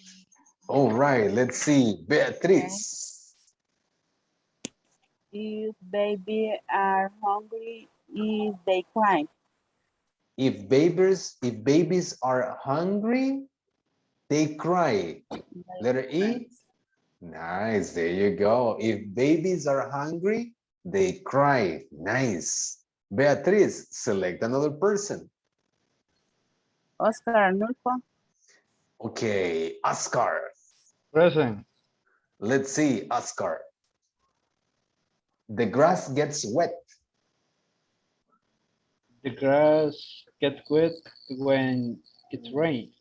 All right. Let's see. Beatriz. If baby are hungry, if they cry. If babies are hungry, they cry. Letter E. Nice. There you go. If babies are hungry, they cry. Nice. Beatriz, select another person. Oscar Arnulfo. Okay, Oscar. Present. Let's see, Oscar. The grass gets wet. The grass gets wet when it rains.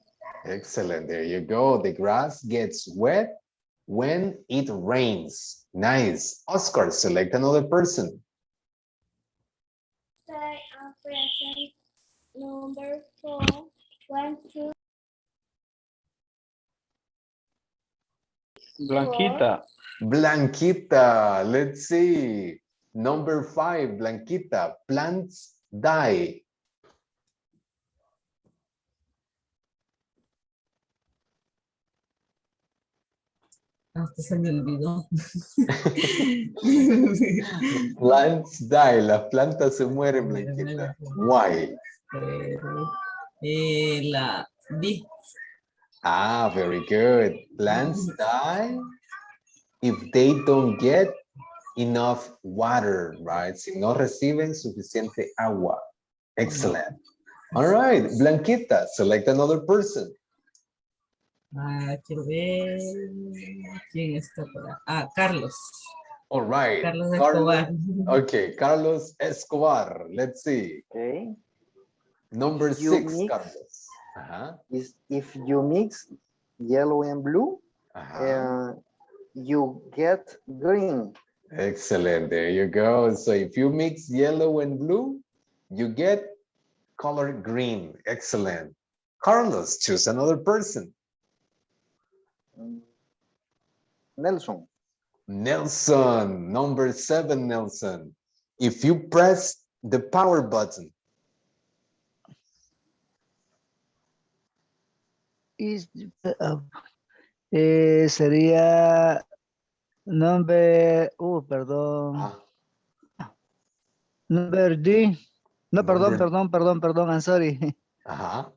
Excellent. There you go. The grass gets wet when it rains. Nice. Oscar, select another person. Say a present number 4, 1, 2. Blanquita. Blanquita. Let's see. Number 5, Blanquita. Plants die. Hasta se me olvidó. Plants die. Las plantas se mueren, Blanquita. Why? La B. Ah, very good. Plants die if they don't get enough water, right? Si no reciben suficiente agua. Excellent. All right, Blanquita, select another person. Quiero ver quién está por ahí. Carlos. All right. Carlos Escobar. Okay, Carlos Escobar. Let's see. Okay. Number You 6, mix- Carlos. Is if you mix yellow and blue, you get green. Excellent. There you go. So if you mix yellow and blue, you get color green. Excellent. Carlos, choose another person. Nelson. Nelson, number 7, Nelson. If you press the power button. Sería number, perdón. Number D. No, perdón, I'm sorry. Ajá.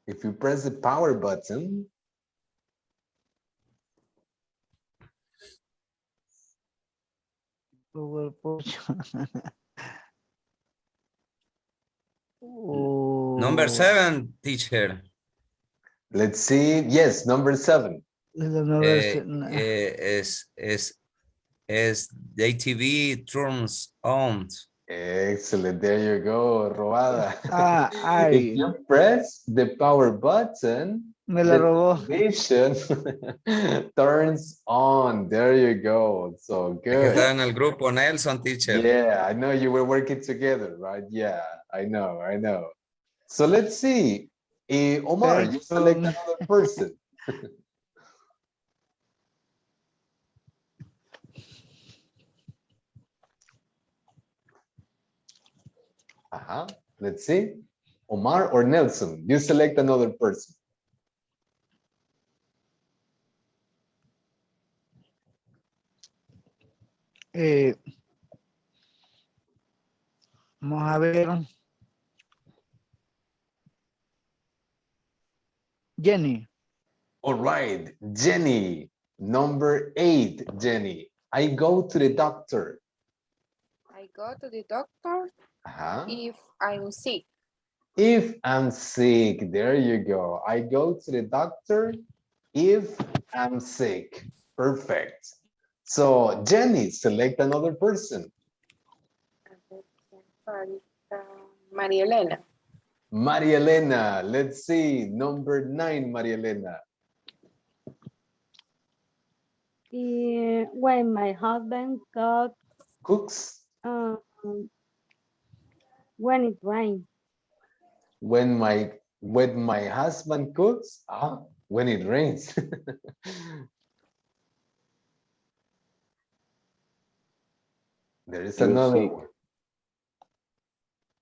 If you press the power button. Number 7, teacher. Let's see. Yes, number 7. Es the ATV turns on. Excellent. There you go, robada. If you press the power button, me la robó. television turns on. There you go. So good. Está en el grupo Nelson, teacher. Yeah, I know you were working together, right? Yeah, I know. So let's see. Omar, you select another person. Let's see. Omar or Nelson, you select another person. Vamos a ver. Jenny. All right, Jenny, number 8, Jenny. I go to the doctor. I go to the doctor if I'm sick. If I'm sick, there you go. I go to the doctor if I'm sick. Perfect. So Jenny, select another person. María Elena. María Elena, let's see. Number 9, María Elena. When my husband got Cooks? When it rains. When my husband cooks? When it rains. There is another one.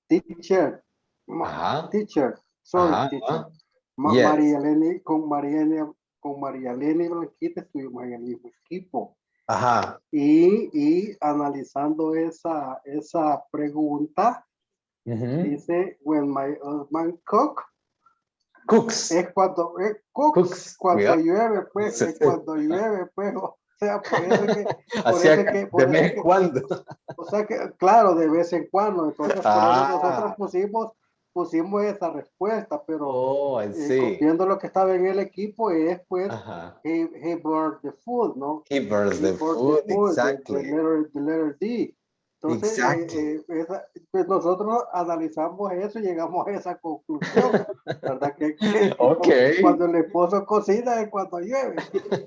Teacher. Teacher. Sorry, teacher. María Elena, con María Elena y Blanquita estuvimos en el mismo equipo. Y analizando esa pregunta, dice, when my husband cooks. Es cuando llueve, pues, es cuando llueve, pues. O sea, por eso que de vez en cuando. O sea que, claro, de vez en cuando. Entonces, por eso nosotros pusimos esa respuesta, pero viendo lo que estaba en el equipo es, pues, he burns the food, ¿no? He burns the food, exactly. The letter D. Entonces, pues nosotros analizamos eso y llegamos a esa conclusión, ¿verdad? Que cuando el esposo cocina es cuando llueve,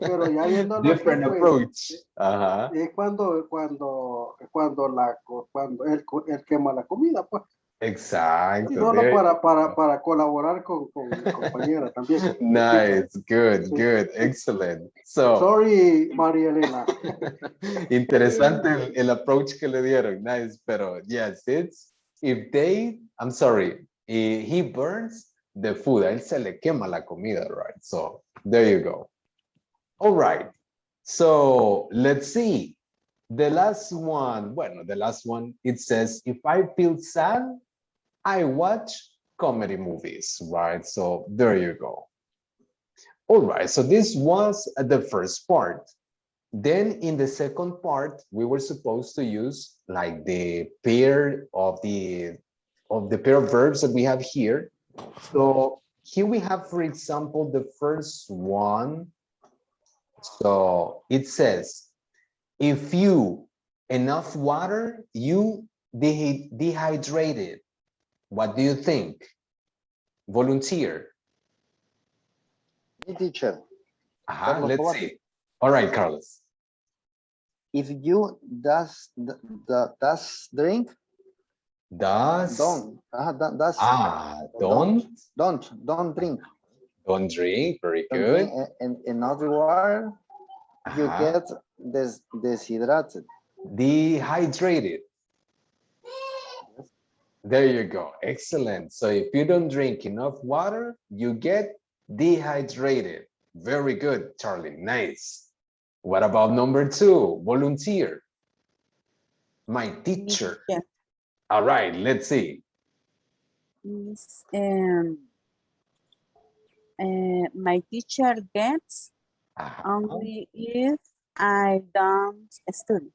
pero ya viendo different approach. Es cuando él quema la comida, pues. Exacto. Y solo para colaborar con mi compañera también. Nice, good, excellent. So, sorry, María Elena. Interesante el approach que le dieron. Nice, pero yes, it's I'm sorry, he burns the food. A él se le quema la comida, right? So there you go. All right. So let's see. The last one, it says, if I feel sad, I watch comedy movies, right? So there you go. All right, so this was the first part. Then in the second part, we were supposed to use like the pair of the pair of verbs that we have here. So here we have, for example, the first one. So it says, if you enough water, you dehydrated. What do you think? Volunteer. Teacher. Let's see. All right, Carlos. If you does drink. Don't drink. Don't drink. Very good. And another water, you get dehydrated. Dehydrated. There you go. Excellent. So if you don't drink enough water, you get dehydrated. Very good, Charlie. Nice. What about number 2? Volunteer. My teacher. Yeah. All right, let's see. My teacher gets angry if I don't study.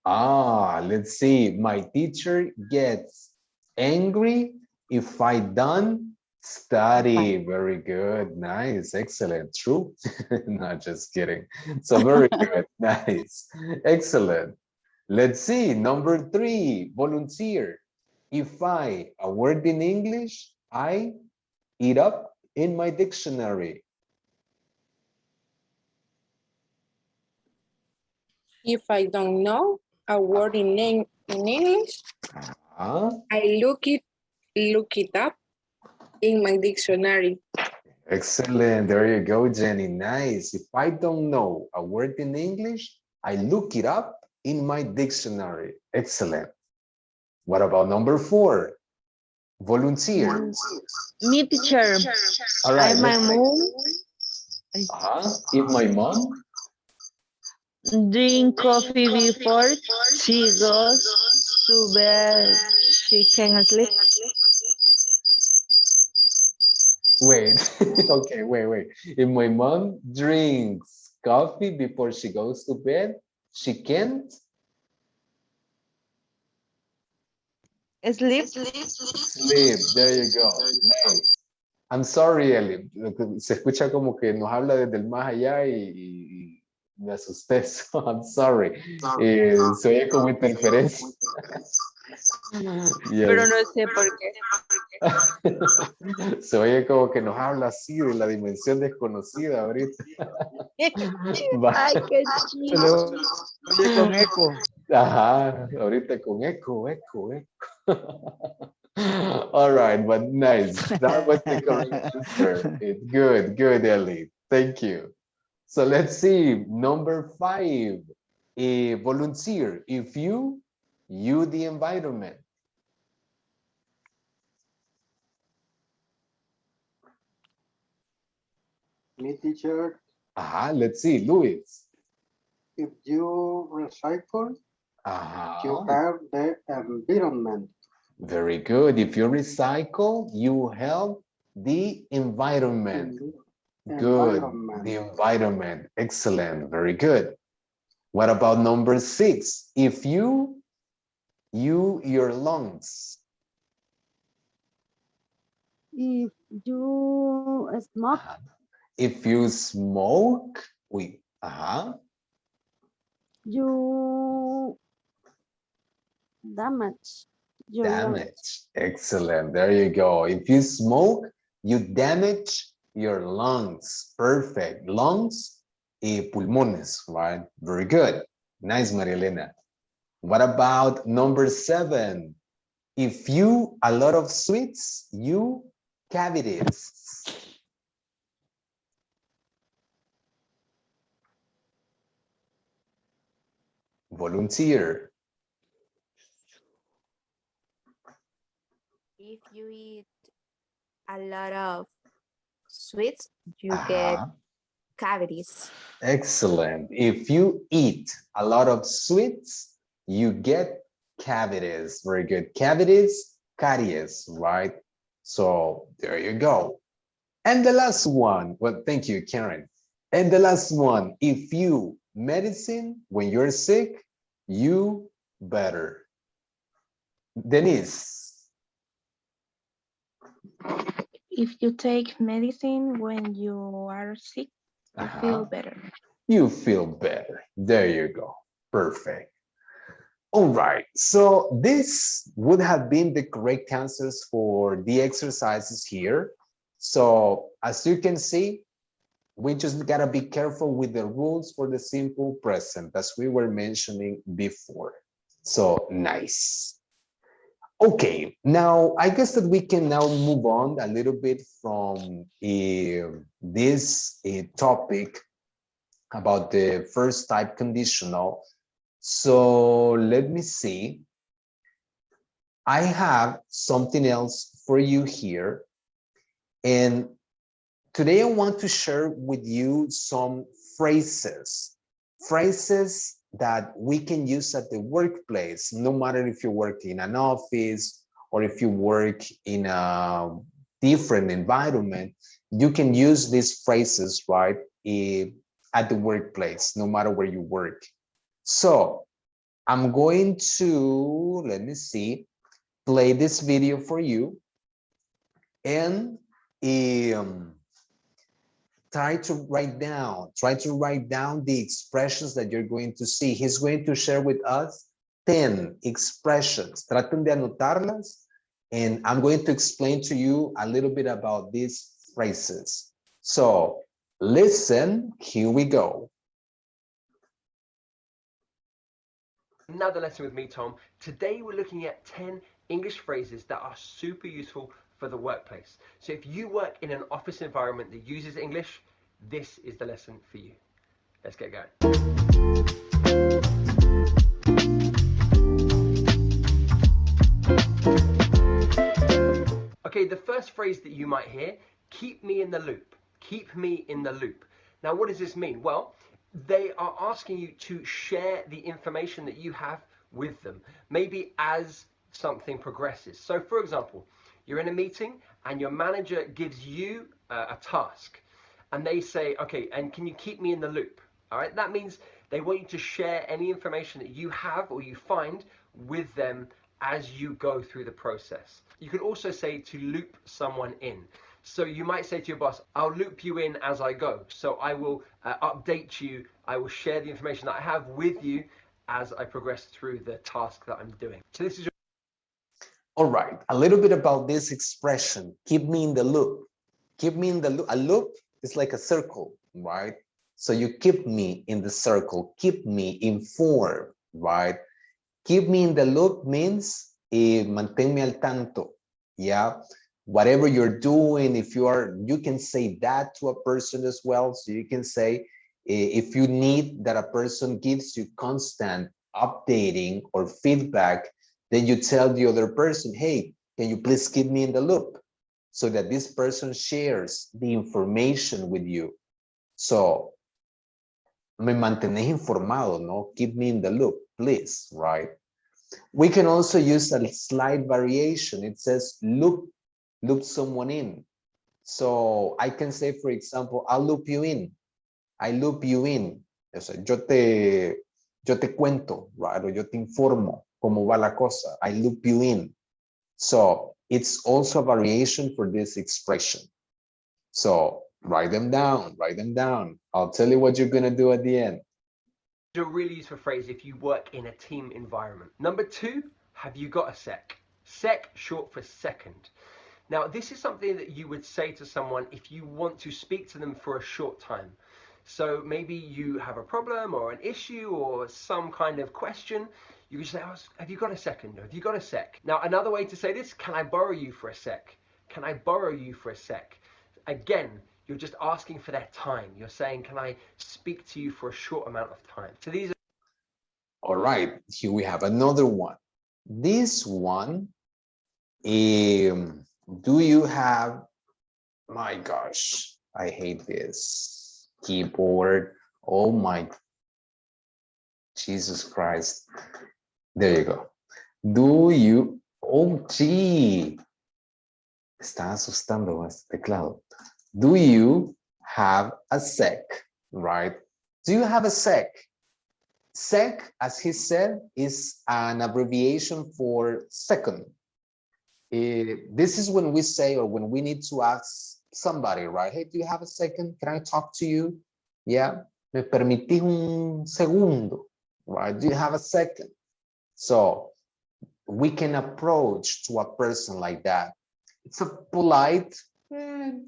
Let's see. My teacher gets angry if I don't study. Very good. Nice. Excellent. True. Not just kidding. So very good. Nice. Excellent. Let's see. Number 3, volunteer. If a word in English, I eat up in my dictionary. If I don't know a word in English, I look it up in my dictionary. Excellent. There you go, Jenny. Nice. If I don't know a word in English, I look it up in my dictionary. Excellent. What about number 4? Volunteer. Me, teacher. All right. My mom. If my mom Drink coffee before she goes to bed, she can sleep. Wait. Okay, wait. If my mom drinks coffee before she goes to bed, she can't Sleep. sleep. There you go. Nice. I'm sorry, Eli. Se escucha como que nos habla desde el más allá y me asusté. So I'm sorry. Se oye como interferencia. Yes. Pero no sé por qué. Se oye como que nos habla así de la dimensión desconocida ahorita. Ay, qué chido. Oye con eco. Ajá, ahorita con eco. All right, but nice. That was the correct answer. It's good, Ellie. Thank you. So let's see, number 5. Volunteer. If you the environment. Me, teacher. Let's see, Luis. If you recycle, you Uh-huh. have the environment. Very good. If you recycle, you help the environment. Good. The environment. Excellent. Very good. What about number 6? If you your lungs. If you smoke, If you smoke, you damage your lungs. Excellent. There you go. If you smoke, you damage your lungs. Perfect. Lungs y pulmones, right? Very good. Nice, Marilena. What about number 7? If you a lot of sweets, you cavities. Volunteer. If you eat a lot of sweets, you get cavities. Excellent. If you eat a lot of sweets, you get cavities. Very good. Cavities, caries, right? So there you go. And the last one, well, thank you, Karen. And the last one, if you medicine, when you're sick, you better. Denise. If you take medicine when you are sick, you feel better. You feel better. There you go. Perfect. All right. So this would have been the correct answers for the exercises here. So as you can see, we just gotta be careful with the rules for the simple present, as we were mentioning before. So nice. Okay, now I guess that we can now move on a little bit from this topic about the first type conditional. So let me see. I have something else for you here. And today I want to share with you some phrases that we can use at the workplace, no matter if you work in an office or if you work in a different environment, you can use these phrases, right, at the workplace, no matter where you work. So I'm going to, let me see, play this video for you and try to write down the expressions that you're going to see. He's going to share with us 10 expressions. Traten de anotarlas, and I'm going to explain to you a little bit about these phrases. So listen, here we go. Another lesson with me, Tom. Today we're looking at 10 English phrases that are super useful for the workplace. So if you work in an office environment that uses English, this is the lesson for you. Let's get going. Okay, the first phrase that you might hear, keep me in the loop. Keep me in the loop. Now, what does this mean? Well, they are asking you to share the information that you have with them, maybe as something progresses. So, for example, you're in a meeting and your manager gives you a task and they say, okay, and can you keep me in the loop? All right, that means they want you to share any information that you have or you find with them as you go through the process. You could also say to loop someone in. So you might say to your boss, I'll loop you in as I go. So I will update you. I will share the information that I have with you as I progress through the task that I'm doing. So this is all right, a little bit about this expression, keep me in the loop. Keep me in the loop. A loop is like a circle, right? So you keep me in the circle, keep me informed, right? Keep me in the loop means manténme al tanto. Yeah. Whatever you're doing, if you can say that to a person as well. So you can say, if you need that a person gives you constant updating or feedback, then you tell the other person, hey, can you please keep me in the loop? So that this person shares the information with you. So, me mantenés informado, no? Keep me in the loop, please, right? We can also use a slight variation. It says loop someone in. So I can say, for example, I'll loop you in. I loop you in. O sea, yo te cuento, right? O yo te informo cómo va la cosa. I loop you in. So it's also a variation for this expression. So write them down, write them down. I'll tell you what you're going to do at the end. A really useful phrase if you work in a team environment. Number 2, have you got a sec? Sec, short for second. Now, this is something that you would say to someone if you want to speak to them for a short time. So maybe you have a problem or an issue or some kind of question. You can say, oh, have you got a second? Have you got a sec? Now, another way to say this, can I borrow you for a sec? Can I borrow you for a sec? Again, you're just asking for their time. You're saying, can I speak to you for a short amount of time? So these are... All right, here we have another one. This one, do you have, my gosh, I hate this keyboard. Oh my, Jesus Christ. There you go. Do you, oh gee, está asustando este teclado. Do you have a sec, right? Do you have a sec? Sec, as he said, is an abbreviation for second. This is when we say, or when we need to ask somebody, right? Hey, do you have a second? Can I talk to you? Yeah. ¿Me permitís un segundo? Right? Do you have a second? So we can approach to a person like that. It's a polite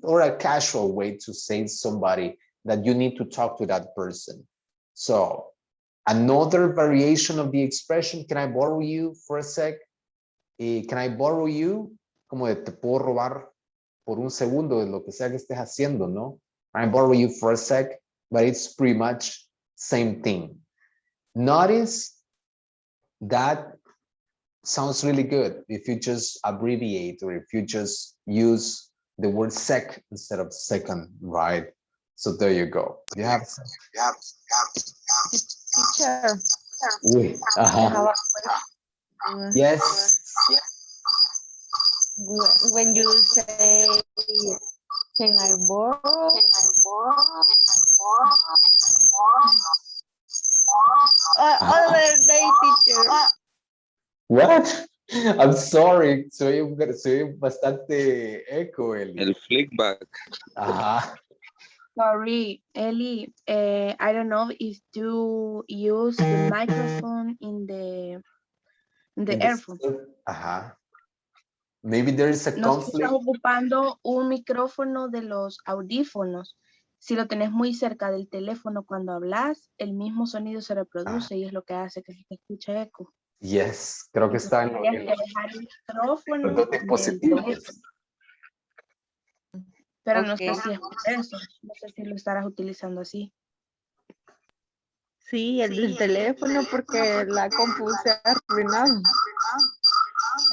or a casual way to say to somebody that you need to talk to that person. So another variation of the expression, can I borrow you for a sec? Can I borrow you? Como de te puedo robar por un segundo de lo que sea que estés haciendo, ¿no? Can I borrow you for a sec? But it's pretty much same thing. Notice that sounds really good if you just abbreviate or if you just use the word sec instead of second, right? So there you go. You have Teacher. Uy, yes. When you say, can I borrow? Other day, teacher. What? I'm sorry, soy bastante eco, Eli. El flickback. Sorry, Ellie. I don't know if you use the microphone in the earphone. Maybe there is a No sé si conflict. estás ocupando un micrófono de los audífonos. Si lo tenés muy cerca del teléfono cuando hablas, el mismo sonido se reproduce y es lo que hace que se te escuche eco. Yes, creo que está en dejar el micrófono los dispositivos. del teléfono. Pero no sé si es por eso. No sé si lo estarás utilizando así. Sí, el del teléfono porque la compu se ha arruinado.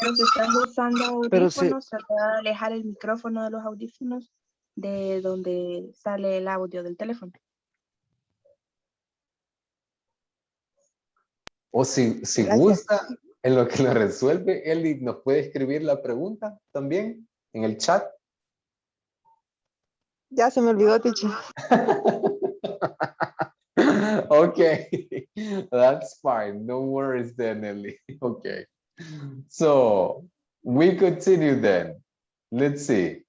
Pero si estás usando audífonos, Pero trata de alejar el micrófono de los audífonos de donde sale el audio del teléfono. O si gusta, en lo que lo resuelve, Eli nos puede escribir la pregunta también en el chat. Ya se me olvidó, teacher. Okay, that's fine. No worries then, Eli. Okay. So we continue then. Let's see.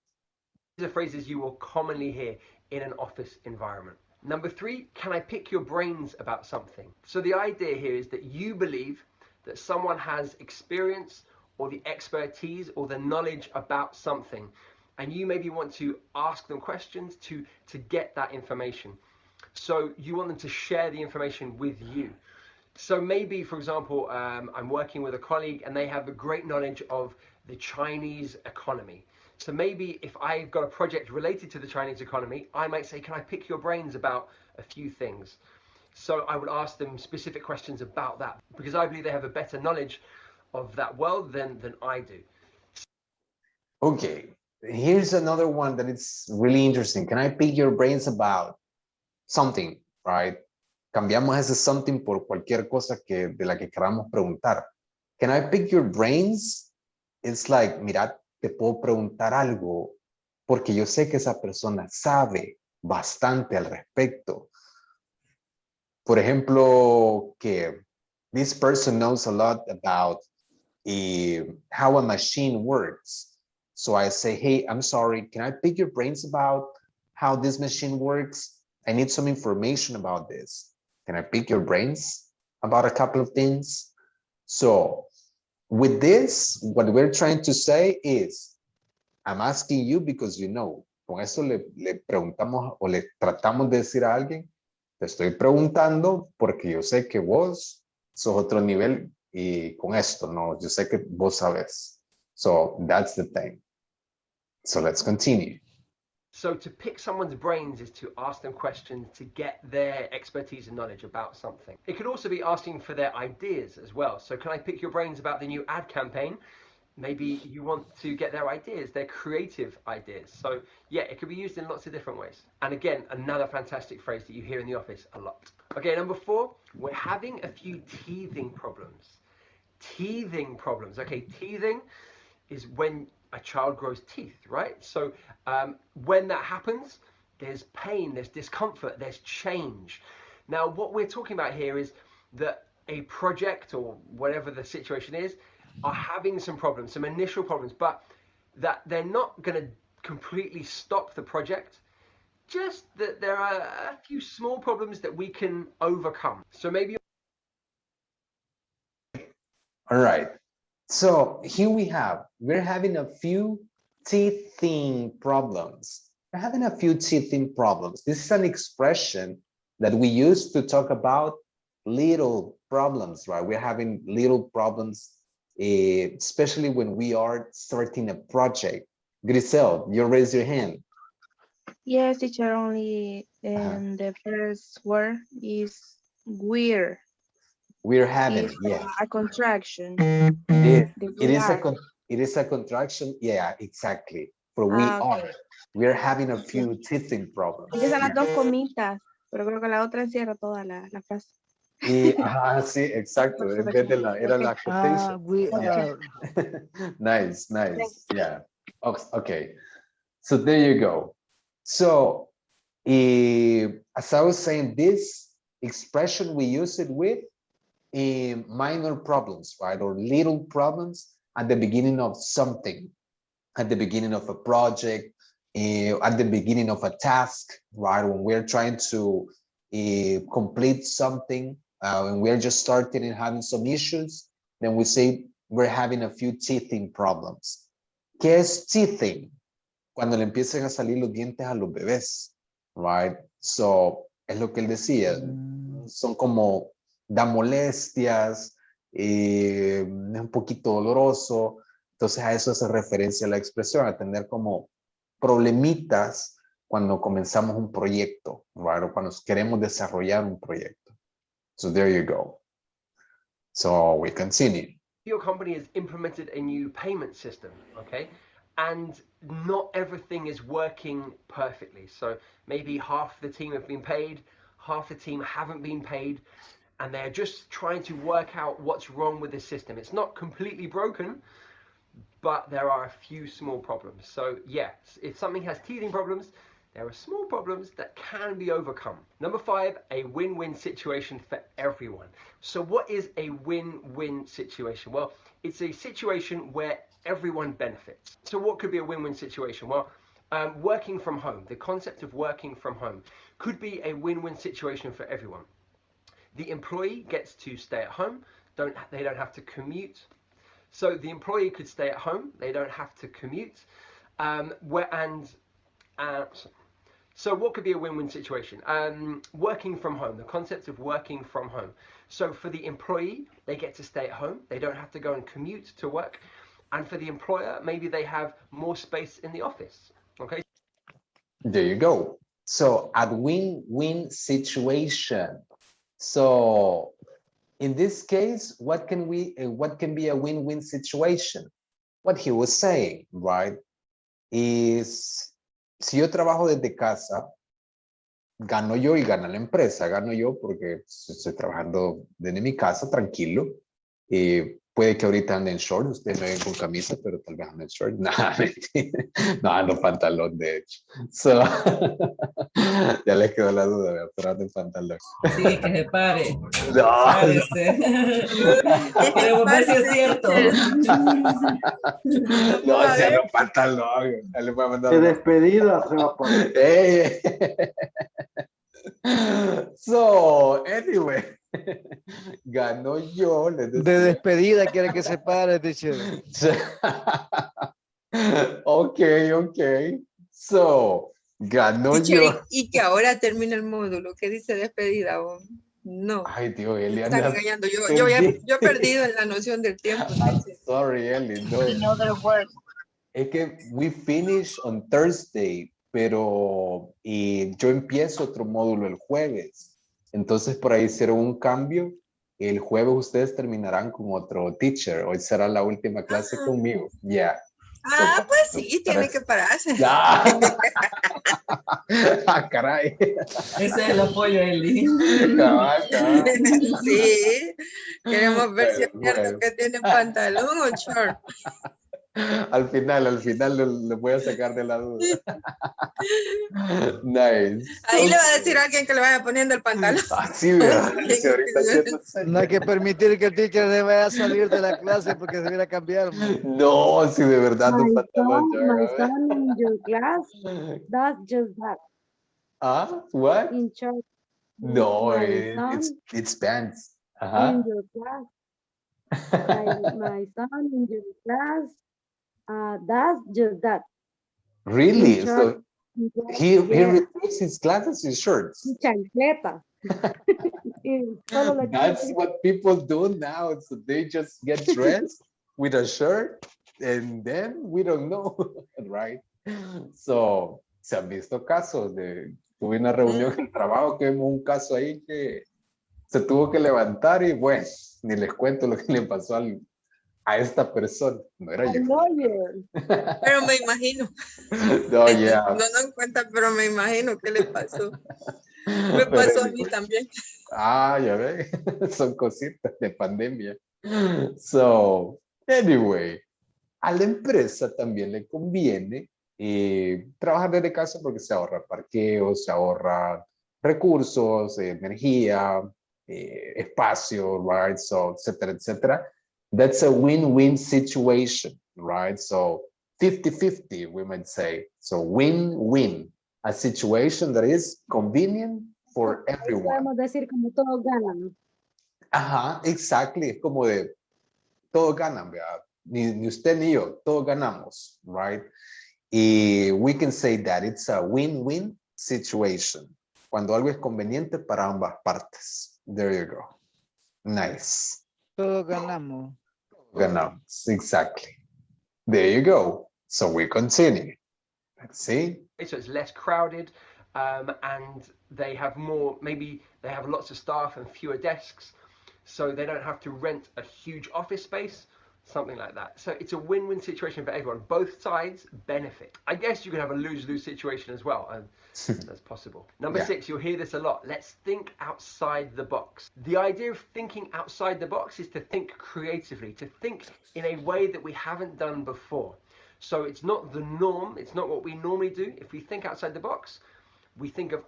These are phrases you will commonly hear in an office environment. Number 3, can I pick your brains about something? So the idea here is that you believe that someone has experience or the expertise or the knowledge about something, and you maybe want to ask them questions to get that information. So you want them to share the information with you. So maybe, for example, I'm working with a colleague and they have a great knowledge of the Chinese economy. So maybe if I've got a project related to the Chinese economy, I might say, can I pick your brains about a few things? So I would ask them specific questions about that because I believe they have a better knowledge of that world than I do. Okay, here's another one that is really interesting. Can I pick your brains about something, right? Cambiamos ese something por cualquier cosa de la que queramos preguntar. Can I pick your brains? It's like, mira, te puedo preguntar algo porque yo sé que esa persona sabe bastante al respecto. Por ejemplo, que this person knows a lot about how a machine works. So I say, hey, I'm sorry, can I pick your brains about how this machine works? I need some information about this. Can I pick your brains about a couple of things? So with this, what we're trying to say is, I'm asking you because you know. Con eso le preguntamos o le tratamos de decir a alguien, te estoy preguntando porque yo sé que vos sos otro nivel y con esto, no, yo sé que vos sabes. So that's the thing. So let's continue. So to pick someone's brains is to ask them questions to get their expertise and knowledge about something. It could also be asking for their ideas as well. So can I pick your brains about the new ad campaign? Maybe you want to get their ideas, their creative ideas. So yeah, it could be used in lots of different ways. And again, another fantastic phrase that you hear in the office a lot. Okay, number 4, we're having a few teething problems. Teething problems. Okay, teething is when a child grows teeth, right? So when that happens, there's pain, there's discomfort, there's change. Now, what we're talking about here is that a project or whatever the situation is are having some problems, some initial problems, but that they're not going to completely stop the project. Just that there are a few small problems that we can overcome. So maybe. All right. So here we're having a few teething problems. We're having a few teething problems. This is an expression that we use to talk about little problems, right? We're having little problems, especially when we are starting a project. Grisel, you raise your hand. Yes, teacher, only the first word is weird. We're having, yeah. A contraction. It is a contraction, yeah, exactly. For we Okay. we're having a few teething problems. Empiezan las dos comitas, pero creo que la otra encierra toda la frase. Sí, exacto. En vez de era la quotation. Yeah. Nice, yeah. Okay, so there you go. So, as I was saying, this expression we use it with minor problems, right? Or little problems at the beginning of something, at the beginning of a project, at the beginning of a task, right? When we're trying to complete something, and we're just starting and having some issues, then we say we're having a few teething problems. ¿Qué es teething? Cuando le empiezan a salir los dientes a los bebés, right? So, es lo que él decía, son como, da molestias, es un poquito doloroso, entonces a eso hace referencia la expresión, a tener como problemitas cuando comenzamos un proyecto, right? O cuando queremos desarrollar un proyecto. So there you go. So we continue. Your company has implemented a new payment system, okay? And not everything is working perfectly. So maybe half the team have been paid, half the team haven't been paid, and they're just trying to work out what's wrong with the system. It's not completely broken, but there are a few small problems. So yeah, if something has teething problems, there are small problems that can be overcome. Number 5, a win-win situation for everyone. So what is a win-win situation? Well, it's a situation where everyone benefits. So what could be a win-win situation? Well, working from home, the concept of working from home could be a win-win situation for everyone. The employee gets to stay at home, they don't have to commute. So the employee could stay at home, they don't have to commute, So what could be a win-win situation? Working from home, the concept of working from home. So for the employee, they get to stay at home. They don't have to go and commute to work. And for the employer, maybe they have more space in the office. Okay. There you go. So a win-win situation. So in this case, what can be a win-win situation? What he was saying, right, is si yo trabajo desde casa, gano yo y gana la empresa. Gano yo porque estoy trabajando desde mi casa, tranquilo. Puede que ahorita ande en short, ustedes me ven con camisa, pero tal vez ande en short. Nada, mentira. No, ando pantalón, de hecho. So, ya les quedó la duda, ¿verdad? Pero ando en pantalón. Sí, que se pare. No. Párese. Queremos ver si es cierto. No, ya no pantalón. Ya le voy a mandar De despedida se va a poner. So, anyway, ganó yo. De despedida quiere que se pare, teacher. Ok. So, ganó yo. Y que ahora termina el módulo. ¿Qué dice despedida? No. Ay, Dios, Eli. Me están engañando. Yo he perdido en la noción del tiempo. I'm sorry, Eli. No. Another word. Es que we finish on Thursday, pero yo empiezo otro módulo el jueves. Entonces, por ahí hicieron un cambio. El jueves ustedes terminarán con otro teacher. Hoy será la última clase conmigo. Ya. Yeah. Pues sí, tiene que pararse. Caray. Ese es el apoyo, Eli. Sí. Queremos ver si es cierto que tiene pantalón o short. Al final le voy a sacar de la duda. Nice. Ahí le va a decir a alguien que le vaya poniendo el pantalón. Sí, ¿verdad? Sí, ahorita no hay que permitir que el teacher se vaya a salir de la clase porque se viene a cambiar. No, si de verdad no pantalón. My son in your class does just that. What? In church. No, it's pants. In your class. My son in your class does just that. Really? So he repeats his classes in shirts. Chancleta. That's what people do now. So they just get dressed with a shirt and then we don't know, right? So se han visto casos tuve una reunión en el trabajo que vimos un caso ahí que se tuvo que levantar y bueno, ni les cuento lo que le pasó a esta persona. No era yo. Pero me imagino. No, yeah. No dan cuenta, pero me imagino qué le pasó. Me pasó a mí también. Ya ve. Son cositas de pandemia. So, anyway, a la empresa también le conviene trabajar desde casa porque se ahorra parqueo, se ahorra recursos, energía, espacio, right? So, etcétera, etcétera. That's a win-win situation, right? So 50-50, we might say. So win-win, a situation that is convenient for everyone. Podemos decir como todos ganan. Exactly. Es como de todos ganan, ¿verdad? Ni usted ni yo, todos ganamos, right? Y we can say that it's a win-win situation. Cuando algo es conveniente para ambas partes. There you go. Nice. Todos ganamos. Ganamos, exactly. There you go. So we continue. Let's see. So it's less crowded and they have more, maybe they have lots of staff and fewer desks, so they don't have to rent a huge office space, something like that. So it's a win-win situation for everyone. Both sides benefit. I guess you could have a lose-lose situation as well, and that's possible. Number 6, you'll hear this a lot. Let's think outside the box. The idea of thinking outside the box is to think creatively, to think in a way that we haven't done before. So it's not the norm, it's not what we normally do. If we think outside the box, we think of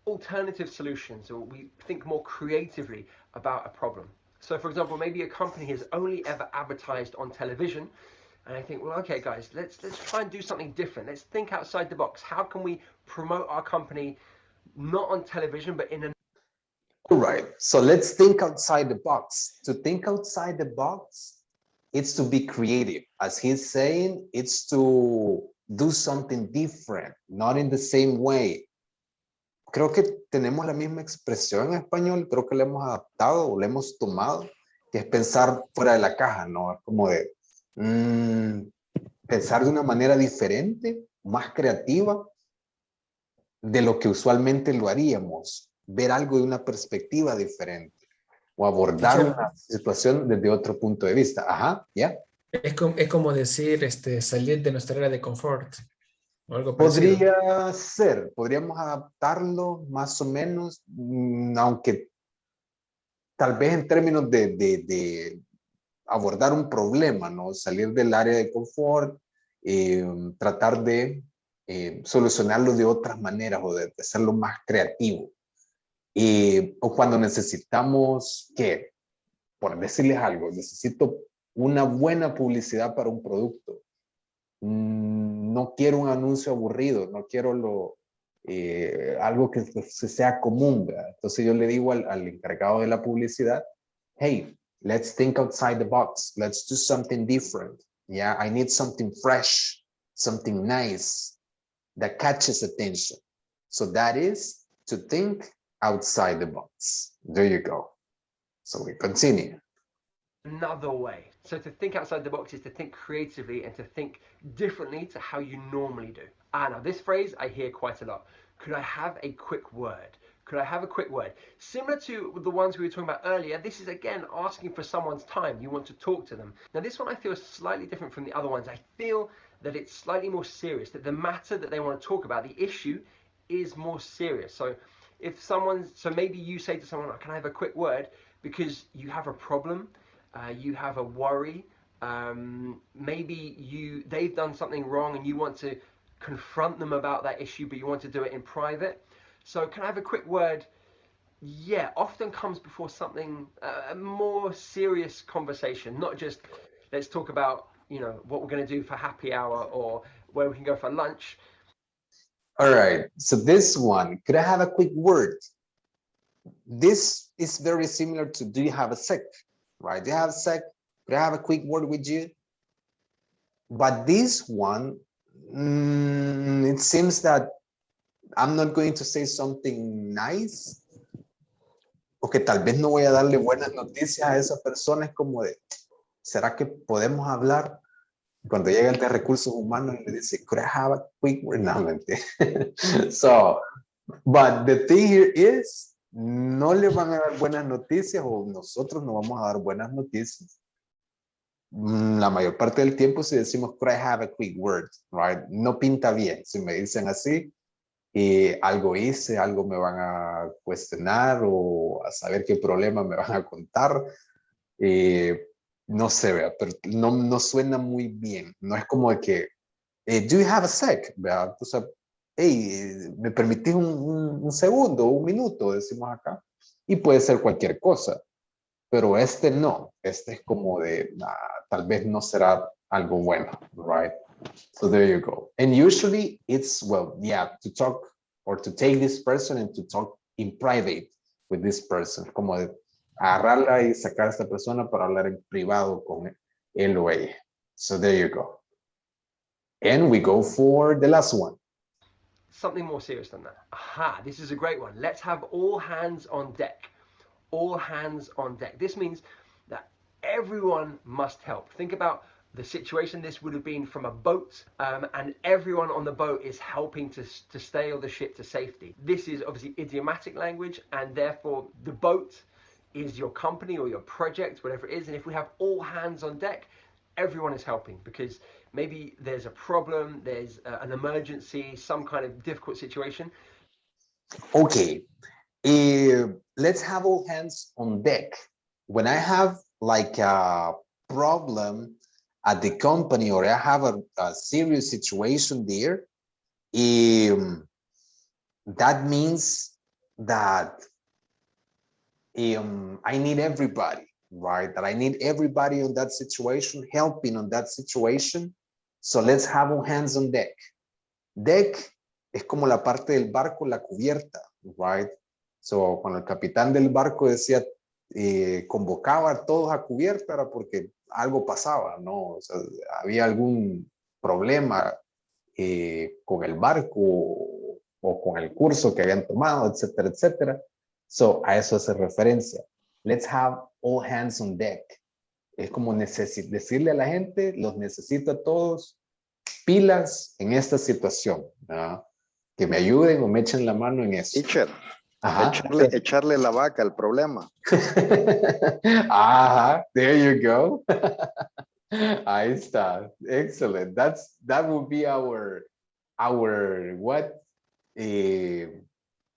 alternative solutions, or we think more creatively about a problem. So for example, maybe a company has only ever advertised on television, and I think, well, okay, guys, let's try and do something different. Let's think outside the box. How can we promote our company not on television, but in a... All right, so let's think outside the box. To think outside the box, it's to be creative. As he's saying, it's to do something different, not in the same way. creo que tenemos la misma expresión en español, creo que la hemos adaptado o la hemos tomado, que es pensar fuera de la caja, ¿no? Es como de pensar de una manera diferente, más creativa de lo que usualmente lo haríamos, ver algo de una perspectiva diferente o abordar una situación desde otro punto de vista. Ajá, ¿ya? Es como decir, salir de nuestra área de confort o algo parecido. Podría ser, podríamos adaptarlo más o menos, aunque tal vez en términos de abordar un problema, ¿no? Salir del área de confort, tratar de solucionarlo de otras maneras o de hacerlo más creativo. O cuando necesitamos, ¿qué? Por decirles algo, necesito una buena publicidad para un producto. No quiero un anuncio aburrido, no quiero algo que sea común, ¿verdad? Entonces yo le digo al encargado de la publicidad, hey, let's think outside the box. Let's do something different. Yeah, I need something fresh, something nice that catches attention. So that is to think outside the box. There you go. So we continue. Another way. So to think outside the box is to think creatively and to think differently to how you normally do. Now this phrase I hear quite a lot. Could I have a quick word? Could I have a quick word? Similar to the ones we were talking about earlier, this is again asking for someone's time. You want to talk to them. Now this one I feel is slightly different from the other ones. I feel that it's slightly more serious, that the matter that they want to talk about, the issue, is more serious. So if maybe you say to someone, can I have a quick word? Because you have a problem, you have a worry, maybe they've done something wrong and you want to confront them about that issue, but you want to do it in private. So can I have a quick word? Yeah, often comes before something, a more serious conversation, not just let's talk about, what we're going to do for happy hour or where we can go for lunch. All right, so this one, could I have a quick word? This is very similar to, do you have a sec? Right, do you have a sec? Could I have a quick word with you? But this one, it seems that I'm not going to say something nice, o que tal vez no voy a darle buenas noticias a esa persona. Es como de, ¿será que podemos hablar? Cuando llega el de recursos humanos y le dice, could I have a quick word? No, mentira. So, but the thing here is, no le van a dar buenas noticias o nosotros no vamos a dar buenas noticias. La mayor parte del tiempo si decimos, could I have a quick word? Right? No pinta bien. Si me dicen así, algo hice, algo me van a cuestionar o a saber qué problema me van a contar. No sé, ¿verdad? Pero no suena muy bien. No es como de que, do you have a sec? ¿Verdad? O sea, hey, ¿me permitís un segundo, un minuto? Decimos acá. Y puede ser cualquier cosa. Pero no. Es como de, tal vez no será algo bueno, right? So there you go. And usually it's, well, yeah, to talk or to take this person and to talk in private with this person. Como de agarrarla y sacar a esta persona para hablar en privado con él o ella. So there you go. And we go for the last one. Something more serious than that. Aha, this is a great one. Let's have all hands on deck. All hands on deck. This means that everyone must help. Think about the situation. This would have been from a boat, and everyone on the boat is helping to sail the ship to safety. This is obviously idiomatic language, and therefore the boat is your company or your project, whatever it is. And if we have all hands on deck, everyone is helping because maybe there's a problem, there's an emergency, some kind of difficult situation. Okay, let's have all hands on deck. When I have like a problem at the company or I have a serious situation there, that means that I need everybody, right? That I need everybody on that situation, helping on that situation. So let's have all hands on deck. Deck es como la parte del barco, la cubierta, right? So cuando el capitán del barco decía, convocaba a todos a cubierta, era porque algo pasaba, ¿no? O sea, había algún problema con el barco o con el curso que habían tomado, etcétera, etcétera. So, a eso hace referencia. Let's have all hands on deck. Es como decirle a la gente, los necesito a todos pilas en esta situación, ¿no? Que me ayuden o me echen la mano en eso. Teacher, Ajá. echarle la vaca al problema. Ajá, there you go. Ahí está. Excellent. That would be our what?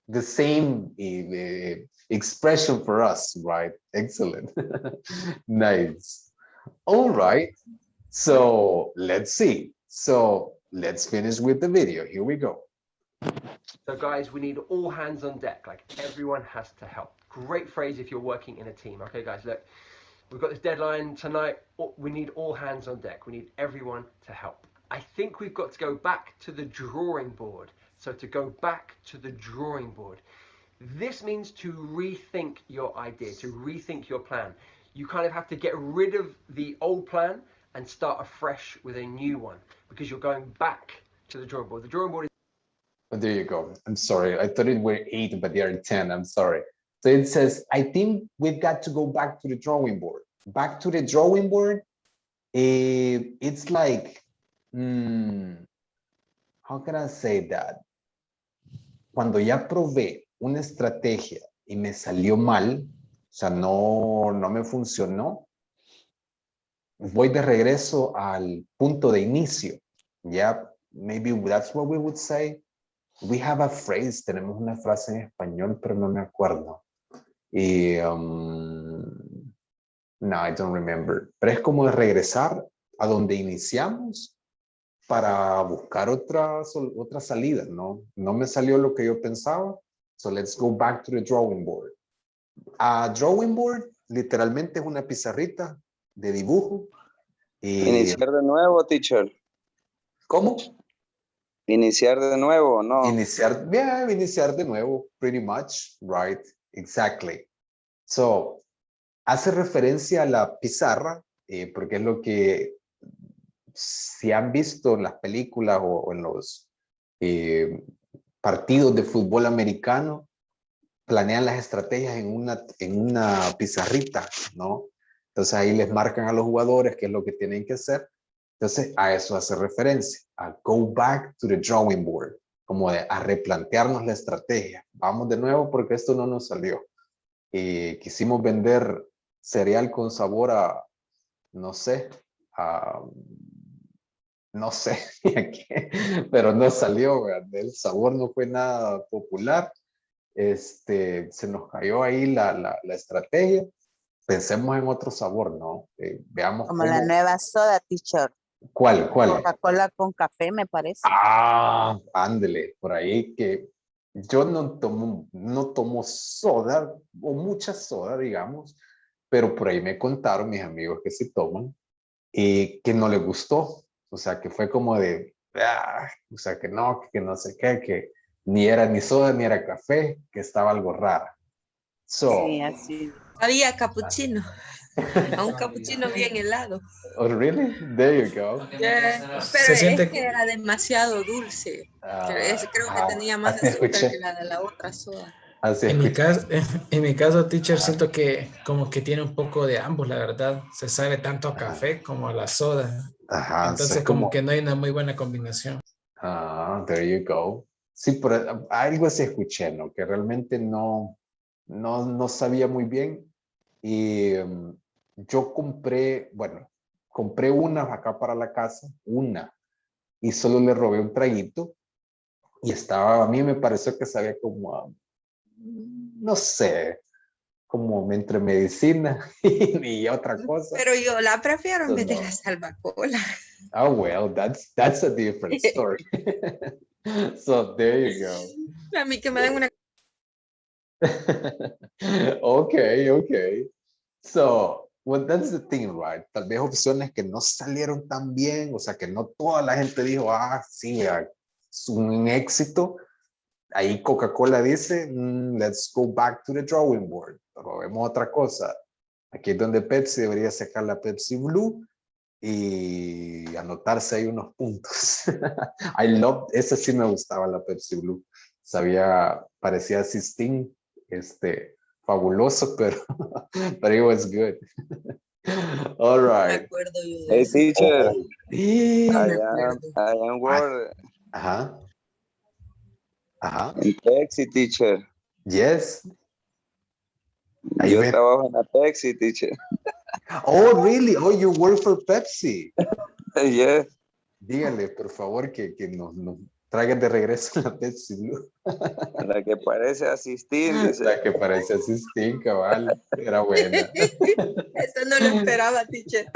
The same expression for us, right? Excellent. Nice. All right. So let's see. So let's finish with the video. Here we go. So guys, we need all hands on deck. Like everyone has to help. Great phrase if you're working in a team. Okay, guys, look, we've got this deadline tonight. We need all hands on deck. We need everyone to help. I think we've got to go back to the drawing board. So to go back to the drawing board. This means to rethink your idea, to rethink your plan. You kind of have to get rid of the old plan and start afresh with a new one because you're going back to the drawing board. The drawing board is... Oh, there you go. I'm sorry. I thought it were 8, but they are 10. I'm sorry. So it says, I think we've got to go back to the drawing board. Back to the drawing board. It's like, how can I say that? Cuando ya probé una estrategia y me salió mal, o sea, no me funcionó, voy de regreso al punto de inicio. Yeah, maybe that's what we would say. We have a phrase, tenemos una frase en español, pero no me acuerdo. Y, no, I don't remember. Pero es como de regresar a donde iniciamos para buscar otra salida, ¿no? No me salió lo que yo pensaba. So let's go back to the drawing board. A drawing board literalmente es una pizarrita de dibujo. Iniciar de nuevo, teacher. ¿Cómo? Iniciar de nuevo, ¿no? Iniciar de nuevo, pretty much, right? Exactly. So, hace referencia a la pizarra, porque es lo que si han visto en las películas o en los partidos de fútbol americano, planean las estrategias en una pizarrita, ¿no? Entonces ahí les marcan a los jugadores qué es lo que tienen que hacer. Entonces a eso hace referencia, a go back to the drawing board, como a replantearnos la estrategia. Vamos de nuevo porque esto no nos salió. Quisimos vender cereal con sabor a, no sé, pero no salió, ¿verdad? El sabor no fue nada popular. Se nos cayó ahí la estrategia. Pensemos en otro sabor, ¿no? Veamos como la nueva soda, teacher. ¿Cuál? Coca-Cola con café, me parece. Ah, ándele, por ahí que yo no tomo soda o mucha soda, digamos, pero por ahí me contaron mis amigos que sí toman y que no les gustó. O sea, que fue como de, o sea, que no sé qué, que ni era ni soda ni era café, que estaba algo raro. Sí, así. Había capuchino. A un capuchino bien helado. Oh, really? There you go. Yeah. Pero es que era demasiado dulce. Creo que tenía más azúcar que la otra soda. En mi caso, teacher, siento que como que tiene un poco de ambos, la verdad. Se sabe tanto a café como a la soda. Ajá, entonces como que no hay una muy buena combinación. There you go. Sí, pero algo se escuché, ¿no? Que realmente no sabía muy bien. Y yo compré una acá para la casa, y solo le robé un traguito. Y a mí me pareció que sabía como, no sé, como entre medicina y otra cosa. Pero yo la prefiero en vez de la salvacola. Oh, well, that's a different story. So, there you go. A mí que me den una... Okay. So, well, that's the thing, right? Tal vez opciones que no salieron tan bien, o sea, que no toda la gente dijo, sí, es un éxito. Ahí Coca-Cola dice, let's go back to the drawing board. Pero vemos otra cosa. Aquí es donde Pepsi debería sacar la Pepsi Blue y anotarse ahí unos puntos. Esa sí me gustaba la Pepsi Blue. parecía Sistine, fabuloso, pero but it was good. All right. Hey, teacher. Yeah. I am word Ajá. Ajá. in Pepsi, teacher. Yes. Yo trabajo en la Pepsi, teacher. Oh, really? Oh, you work for Pepsi. Yes. Dígale, por favor, que nos traigan de regreso la Pepsi Blue. La que parece asistir, dice. La que parece asistir, cabal. Era buena. Eso no lo esperaba, teacher.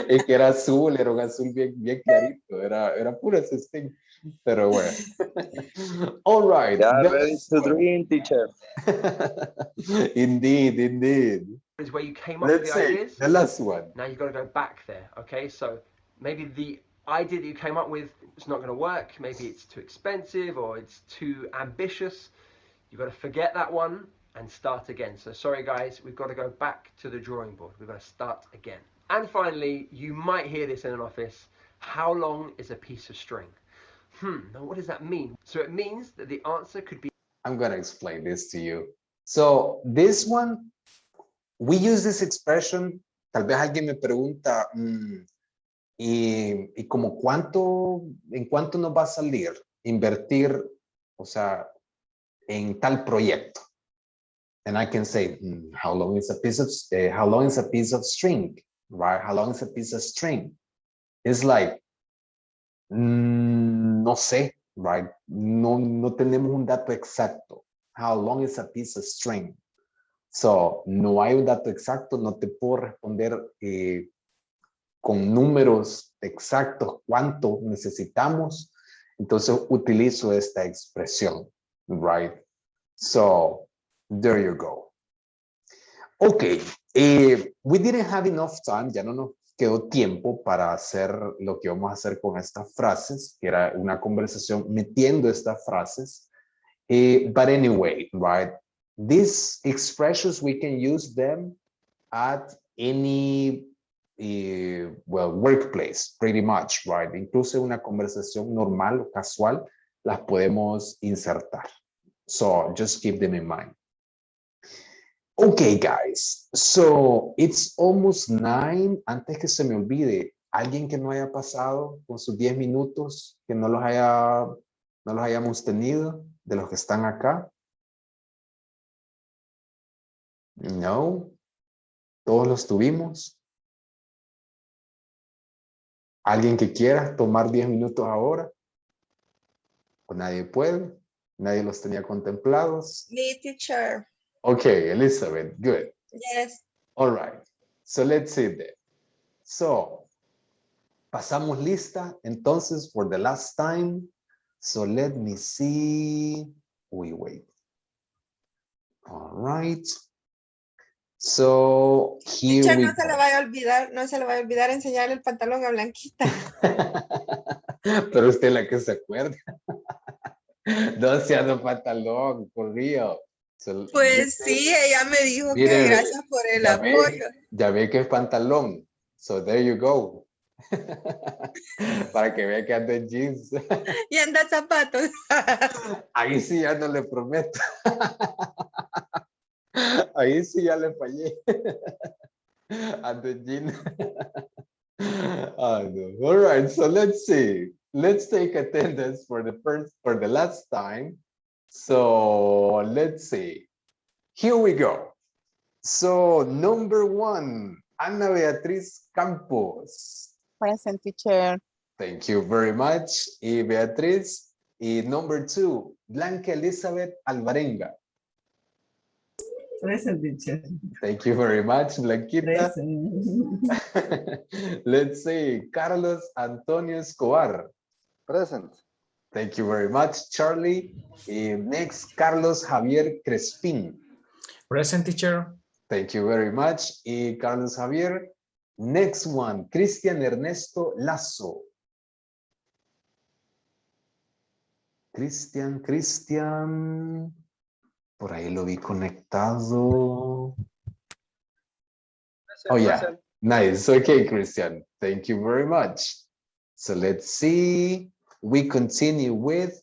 Es que era azul, era un azul bien, bien clarito. Era puro asistir. Pero bueno. All right. Yeah, ready to drink, teacher. Indeed, indeed. Is where you came up with the ideas. The last one. Now you've got to go back there, okay? So maybe the idea that you came up with is not going to work. Maybe it's too expensive or it's too ambitious. You've got to forget that one and start again. So sorry guys, we've got to go back to the drawing board. We've got to start again. And finally, you might hear this in an office. How long is a piece of string? Now what does that mean? So it means that the answer could be... I'm going to explain this to you. So this one, we use this expression. Tal vez alguien me pregunta, y como en cuánto nos va a salir invertir, o sea, en tal proyecto. And I can say, how long is a piece of string, right? How long is a piece of string? It's like, no sé, right? No tenemos un dato exacto. How long is a piece of string? So, no hay un dato exacto, no te puedo responder con números exactos cuánto necesitamos. Entonces, utilizo esta expresión, right? So, there you go. Okay, we didn't have enough time, ya no nos quedó tiempo para hacer lo que vamos a hacer con estas frases, que era una conversación metiendo estas frases. But anyway, right? These expressions, we can use them at any, workplace, pretty much, right? Incluso una conversación normal o casual, las podemos insertar. So just keep them in mind. Okay, guys. So it's almost 9. Antes que se me olvide, alguien que no haya pasado con sus 10 minutos, que no los hayamos tenido, de los que están acá. No, todos los tuvimos. ¿Alguien que quiera tomar 10 minutos ahora? ¿O nadie puede? ¿Nadie los tenía contemplados? Me, teacher. Okay, Elizabeth, good. Yes. All right, so let's see that. So, pasamos lista, entonces, for the last time. So let me see. Wait. All right. So here Teacher, we no se le vaya a olvidar enseñar el pantalón a Blanquita. Pero usted es la que se acuerda. No sea no pantalón, por Dios. So, Pues sí, ella me dijo mire, que gracias por el apoyo. Ya ve que es pantalón. So there you go. Para que vea que anda en jeans. Y anda zapatos. Ahí sí ya no le prometo. Ahí sí ya le fallé. Anda en jeans. Oh, no. All right, so let's see. Let's take attendance for the last time. So let's see. Here we go. So number 1, Ana Beatriz Campos. Present, teacher. Thank you very much. Y Beatriz. Y number 2, Blanca Elizabeth Alvarenga. Present, teacher. Thank you very much, Blanquita. Present. Let's see, Carlos Antonio Escobar. Present. Thank you very much, Charlie. Next, Carlos Javier Crespin. Present, teacher. Thank you very much. Y Carlos Javier. Next one, Cristian Ernesto Lazo. Cristian. Por ahí lo vi conectado. Oh, yeah. Nice. Okay, Christian. Thank you very much. So let's see. We continue with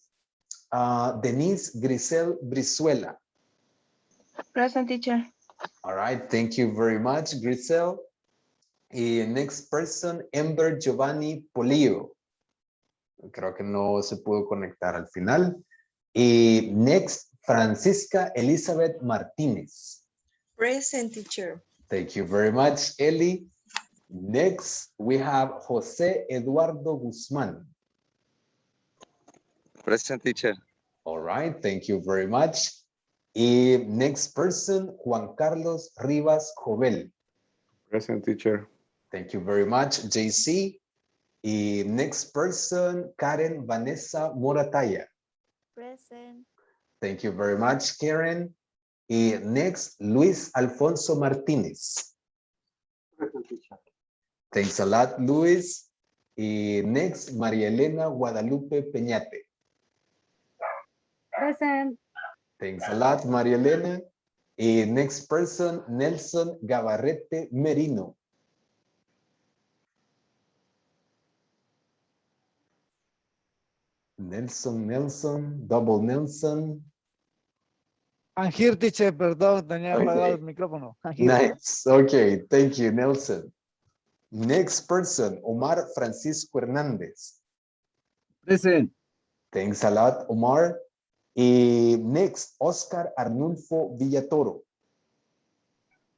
Denise Grisel Brizuela. Present, teacher. All right, thank you very much, Grisel. Next person, Ember Giovanni Polillo. Creo que no se pudo conectar al final. Next, Francisca Elizabeth Martínez. Present, teacher. Thank you very much, Eli. Next, we have José Eduardo Guzmán. Present, teacher. All right, thank you very much. Next person, Juan Carlos Rivas Jovel. Present, teacher. Thank you very much, JC. Next person, Karen Vanessa Morataya. Present. Thank you very much, Karen. Next, Luis Alfonso Martínez. Present, teacher. Thanks a lot, Luis. Next, María Elena Guadalupe Peñate. Present. Thanks a lot, María Elena. Next person, Nelson Gabarrete Merino. Nelson, double Nelson. I'm here, teacher, perdón, tenía Okay. apagado el micrófono. I'm here. Nice, okay, thank you, Nelson. Next person, Omar Francisco Hernández. Present. Thanks a lot, Omar. Next, Oscar Arnulfo Villatoro.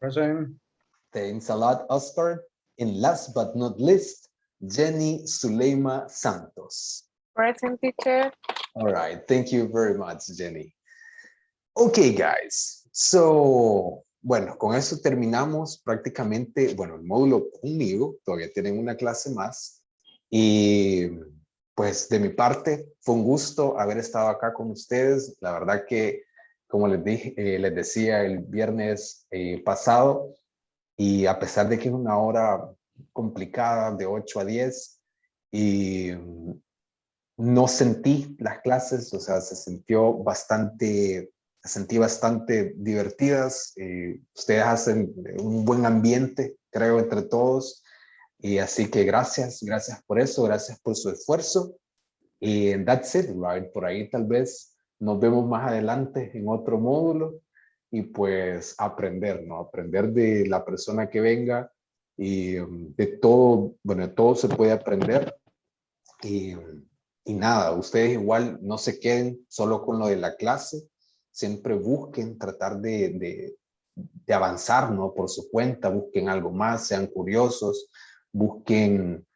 Present. Thanks a lot, Oscar. And last but not least, Jenny Zuleima Santos. Present, teacher. All right, thank you very much, Jenny. Okay, guys. So, bueno, con eso terminamos prácticamente, bueno, el módulo conmigo. Todavía tienen una clase más. Y pues de mi parte, fue un gusto haber estado acá con ustedes. La verdad que, como les dije, les decía el viernes pasado, y a pesar de que es una hora complicada de 8 a 10, y no sentí las clases, o sea, se sentí bastante divertidas. Ustedes hacen un buen ambiente, creo, entre todos. Y así que gracias por eso, gracias por su esfuerzo. Y that's it, right? Por ahí tal vez nos vemos más adelante en otro módulo y pues aprender, ¿no? Aprender de la persona que venga y de todo, bueno, de todo se puede aprender. Y nada, ustedes igual no se queden solo con lo de la clase, siempre busquen tratar de avanzar, ¿no? Por su cuenta, busquen algo más, sean curiosos, busquen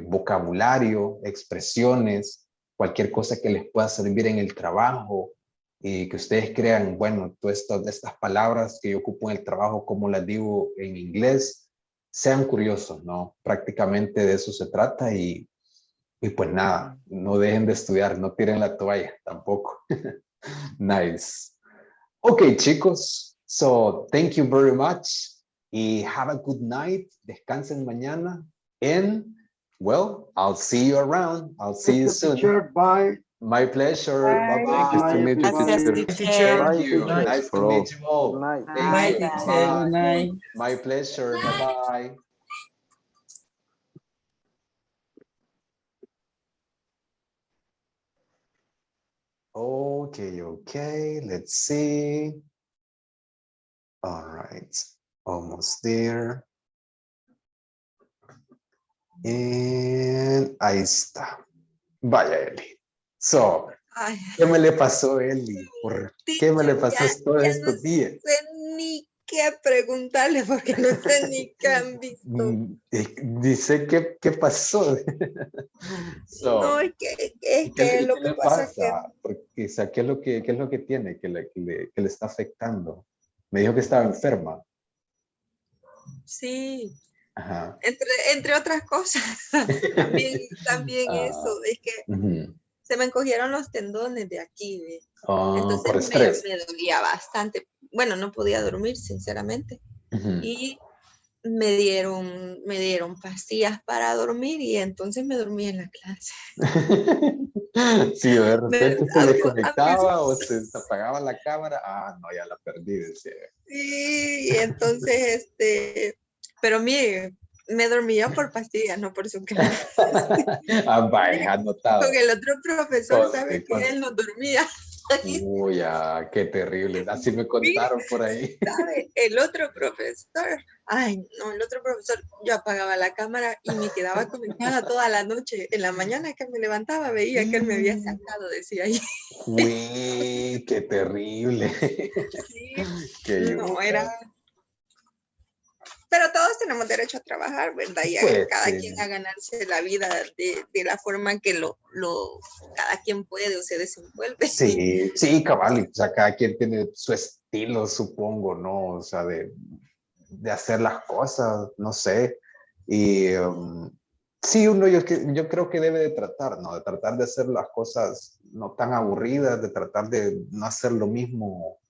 vocabulario, expresiones, cualquier cosa que les pueda servir en el trabajo, que ustedes crean, bueno, todas estas palabras que yo ocupo en el trabajo, ¿cómo las digo en inglés? Sean curiosos, ¿no? Prácticamente de eso se trata y pues nada, no dejen de estudiar, no tiren la toalla tampoco. Nice. Okay, chicos. So, thank you very much. Y have a good night. Descansen mañana. And, well, I'll see you around. I'll see you soon. Teacher, bye. My pleasure. Bye. Bye-bye. Nice to meet you, Gracias, teacher. Thank teacher. you. Bye, Nice to meet you all. Night. Thank Bye, you. teacher. Bye. Good night. My pleasure. Bye-bye. Okay. Let's see. All right. Almost there. And ahí está. Vaya, Eli. So, Ay, ¿qué me le pasó, Eli? ¿Qué me le pasó todos ya estos días? no sé ni qué preguntarle porque no sé ni qué han visto. Dice, ¿qué pasó? So, No, es ¿qué que lo que le pasa es que pasa? Porque, o sea, ¿qué es lo que tiene que le está afectando? Me dijo que estaba enferma. sí, Ajá. entre otras cosas, también eso, es que Ujú. se me encogieron los tendones de aquí, ¿ve? Por Entonces estrés. me dolía bastante. Bueno, no podía dormir, sinceramente. Ujú. Y me dieron pastillas para dormir y entonces me dormí en la clase. Sí, de repente se algo- desconectaba o se apagaba la cámara. Ah, no, ya la perdí, decía. Sí, y entonces, pero mire, me dormía por pastillas, no por su clase. Vaya, anotado. Con el otro profesor, Conste, sabe que conste. él no dormía. Uy, qué terrible. Así me contaron por ahí. ¿Sabe? El otro profesor, ay, no, el otro profesor, yo apagaba la cámara y me quedaba conectada toda la noche. En la mañana que me levantaba veía que él me había sacado, decía ahí. Uy, qué terrible. Sí, Qué no, yuca. era... Pero todos tenemos derecho a trabajar, ¿verdad? Y a Pues, cada sí. quien a ganarse la vida de la forma que cada quien puede o se desenvuelve. Sí, sí, cabal. O sea, cada quien tiene su estilo, supongo, ¿no? O sea, de hacer las cosas, no sé. Y sí, yo creo que debe de tratar, ¿no? De tratar de hacer las cosas no tan aburridas, de tratar de no hacer lo mismo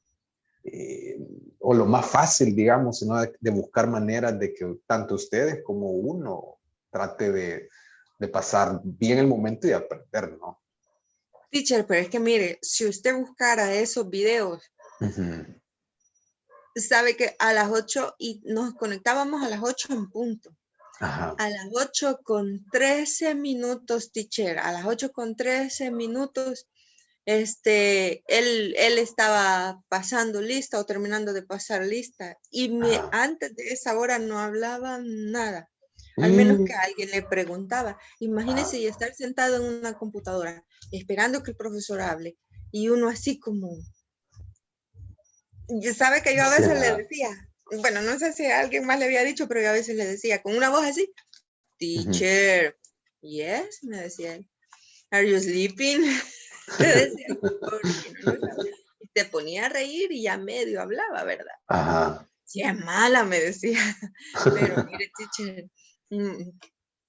o lo más fácil, digamos, sino de buscar maneras de que tanto ustedes como uno trate de pasar bien el momento y aprender, ¿no? Teacher, pero es que mire, si usted buscara esos videos, sabe que a las 8 y nos conectábamos a las 8 en punto. Ajá. A las 8:13, teacher, a las 8:13, él estaba pasando lista o terminando de pasar lista y antes de esa hora no hablaba nada. Al menos que alguien le preguntaba. Imagínese y estar sentado en una computadora esperando que el profesor hable y uno así como... ¿Sabe que yo a veces le decía? Bueno, no sé si alguien más le había dicho, pero yo a veces le decía con una voz así, teacher, yes, me decía él. Are you sleeping? Le decía, porque no lo sabía. Y te ponía a reír y ya medio hablaba, ¿verdad? Ajá. Sí, es mala, me decía. Pero mire, teacher,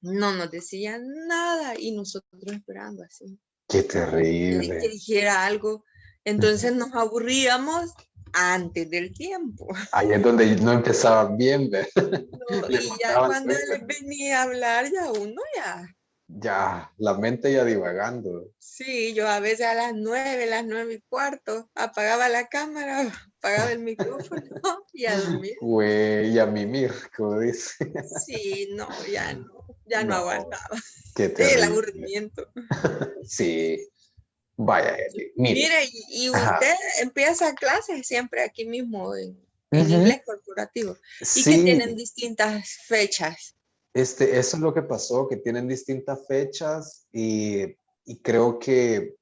no nos decía nada y nosotros esperando así. Qué terrible. Que dijera algo. Entonces nos aburríamos antes del tiempo. Ahí es donde no empezaba bien, ¿ve? No, y ya cuando él venía a hablar, ya uno ya. Ya, la mente ya divagando. Sí, yo a veces a las 9:15, apagaba la cámara, apagaba el micrófono y a dormir. Güey, y a mimir, como dice. Sí, no, ya no aguantaba. Qué terrible. El aburrimiento. Sí, vaya, mire. Y usted empieza clases siempre aquí mismo en inglés corporativo. Sí. Y que tienen distintas fechas. Eso es lo que pasó, que tienen distintas fechas y creo que,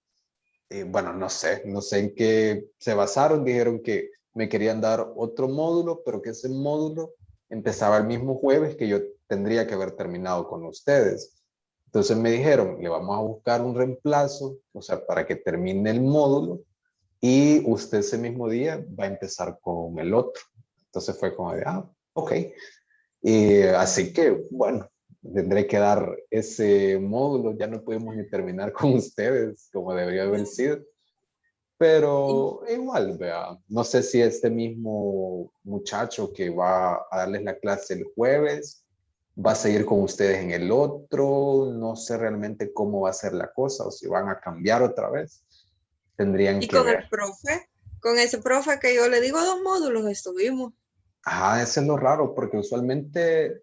bueno, no sé en qué se basaron. Dijeron que me querían dar otro módulo, pero que ese módulo empezaba el mismo jueves que yo tendría que haber terminado con ustedes. Entonces me dijeron, le vamos a buscar un reemplazo, o sea, para que termine el módulo y usted ese mismo día va a empezar con el otro. Entonces fue como de, ok. Así que, bueno, tendré que dar ese módulo. Ya no pudimos ni terminar con ustedes como debería haber sido. Pero igual, vea, no sé si este mismo muchacho que va a darles la clase el jueves va a seguir con ustedes en el otro. No sé realmente cómo va a ser la cosa o si van a cambiar otra vez. Tendrían y que con ver. el profe, con ese profe que yo le digo 2 módulos estuvimos. Ajá, eso es lo raro, porque usualmente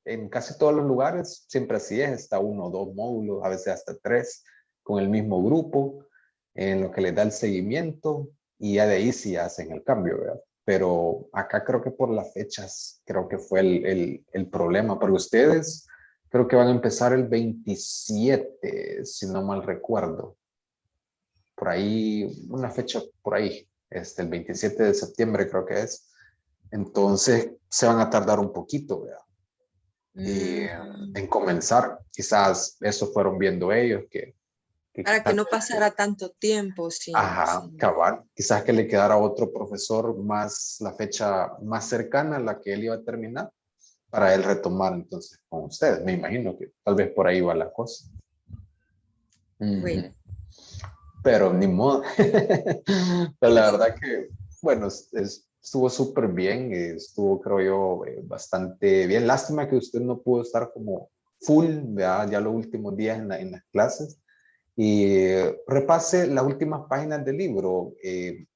en casi todos los lugares siempre así es, está 1 o 2 módulos, a veces hasta 3, con el mismo grupo, en lo que les da el seguimiento, y ya de ahí sí hacen el cambio, ¿verdad? Pero acá creo que por las fechas, creo que fue el problema, porque ustedes creo que van a empezar el 27, si no mal recuerdo. Por ahí, una fecha por ahí, el 27 de septiembre creo que es. Entonces se van a tardar un poquito, ¿verdad? En comenzar. Quizás eso fueron viendo ellos Para que no pasara tanto tiempo. Sí, ajá, cabal. Quizás que le quedara otro profesor más la fecha más cercana a la que él iba a terminar para él retomar entonces con ustedes. Me imagino que tal vez por ahí va la cosa. Bueno. Pero ni modo. Pero la verdad que, bueno, estuvo súper bien, estuvo, creo yo, bastante bien. Lástima que usted no pudo estar como full, ¿verdad? Ya los últimos días en las clases. Y repase las últimas páginas del libro.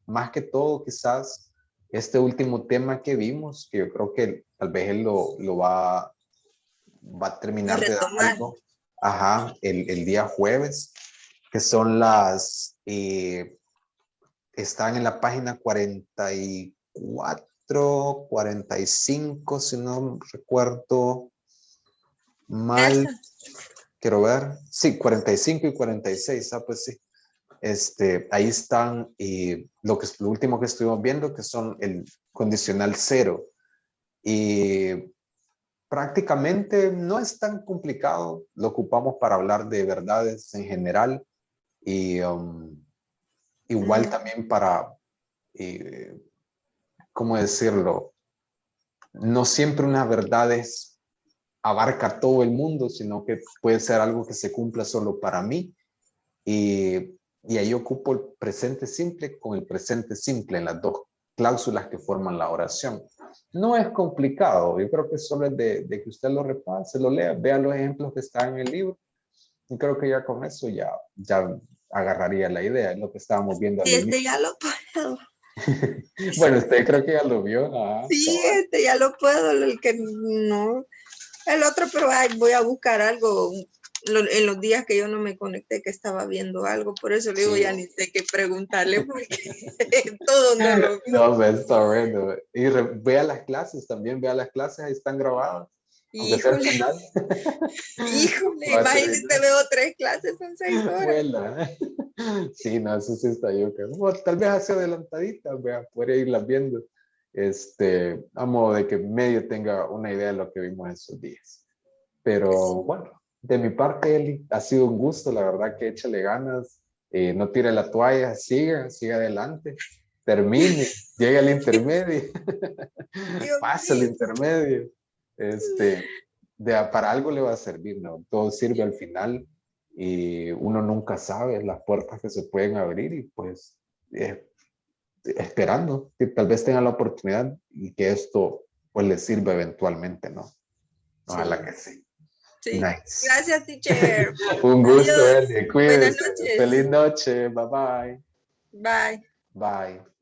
Más que todo, quizás, este último tema que vimos, que yo creo que tal vez él lo va a terminar de dar algo. Ajá, el día jueves, que son están en la página 44, 45, si no recuerdo mal. Quiero ver. Sí, 45 y 46. Pues sí. Ahí están lo último que estuvimos viendo, que son el condicional 0. Y prácticamente no es tan complicado. Lo ocupamos para hablar de verdades en general. Y igual también para, ¿cómo decirlo? No siempre una verdad abarca todo el mundo, sino que puede ser algo que se cumpla solo para mí. Y ahí ocupo el presente simple con el presente simple en las dos cláusulas que forman la oración. No es complicado, yo creo que solo es de que usted lo repase, lo lea, vea los ejemplos que están en el libro. Y creo que ya con eso ya agarraría la idea, es lo que estábamos viendo al inicio. Ya lo puedo. Bueno, usted creo que ya lo vio. Sí, ya lo puedo, el que no, el otro, pero voy a buscar algo en los días que yo no me conecté, que estaba viendo algo, por eso le digo, ya ni sé qué preguntarle, porque todo no lo vi. No, está bueno. Y vea las clases también, vea las clases, ahí están grabadas. Híjole, imagínate, veo 3 clases, son 6 horas. Buena. Sí, no, eso sí está yo. Bueno, tal vez hacia adelantadita, podría irlas viendo. A modo de que medio tenga una idea de lo que vimos esos días. Pero bueno, de mi parte, Eli, ha sido un gusto, la verdad que échale ganas, no tire la toalla, siga adelante, termine, llegue al intermedio, pasa el intermedio. Para algo le va a servir, ¿no? Todo sirve al final y uno nunca sabe las puertas que se pueden abrir y pues esperando que tal vez tenga la oportunidad y que esto pues le sirva eventualmente, ¿no? Ojalá que sí. Sí. Nice. Gracias, teacher. Un gusto, Eli. Cuídese. Buenas noches. Feliz noche. Bye bye. Bye. Bye.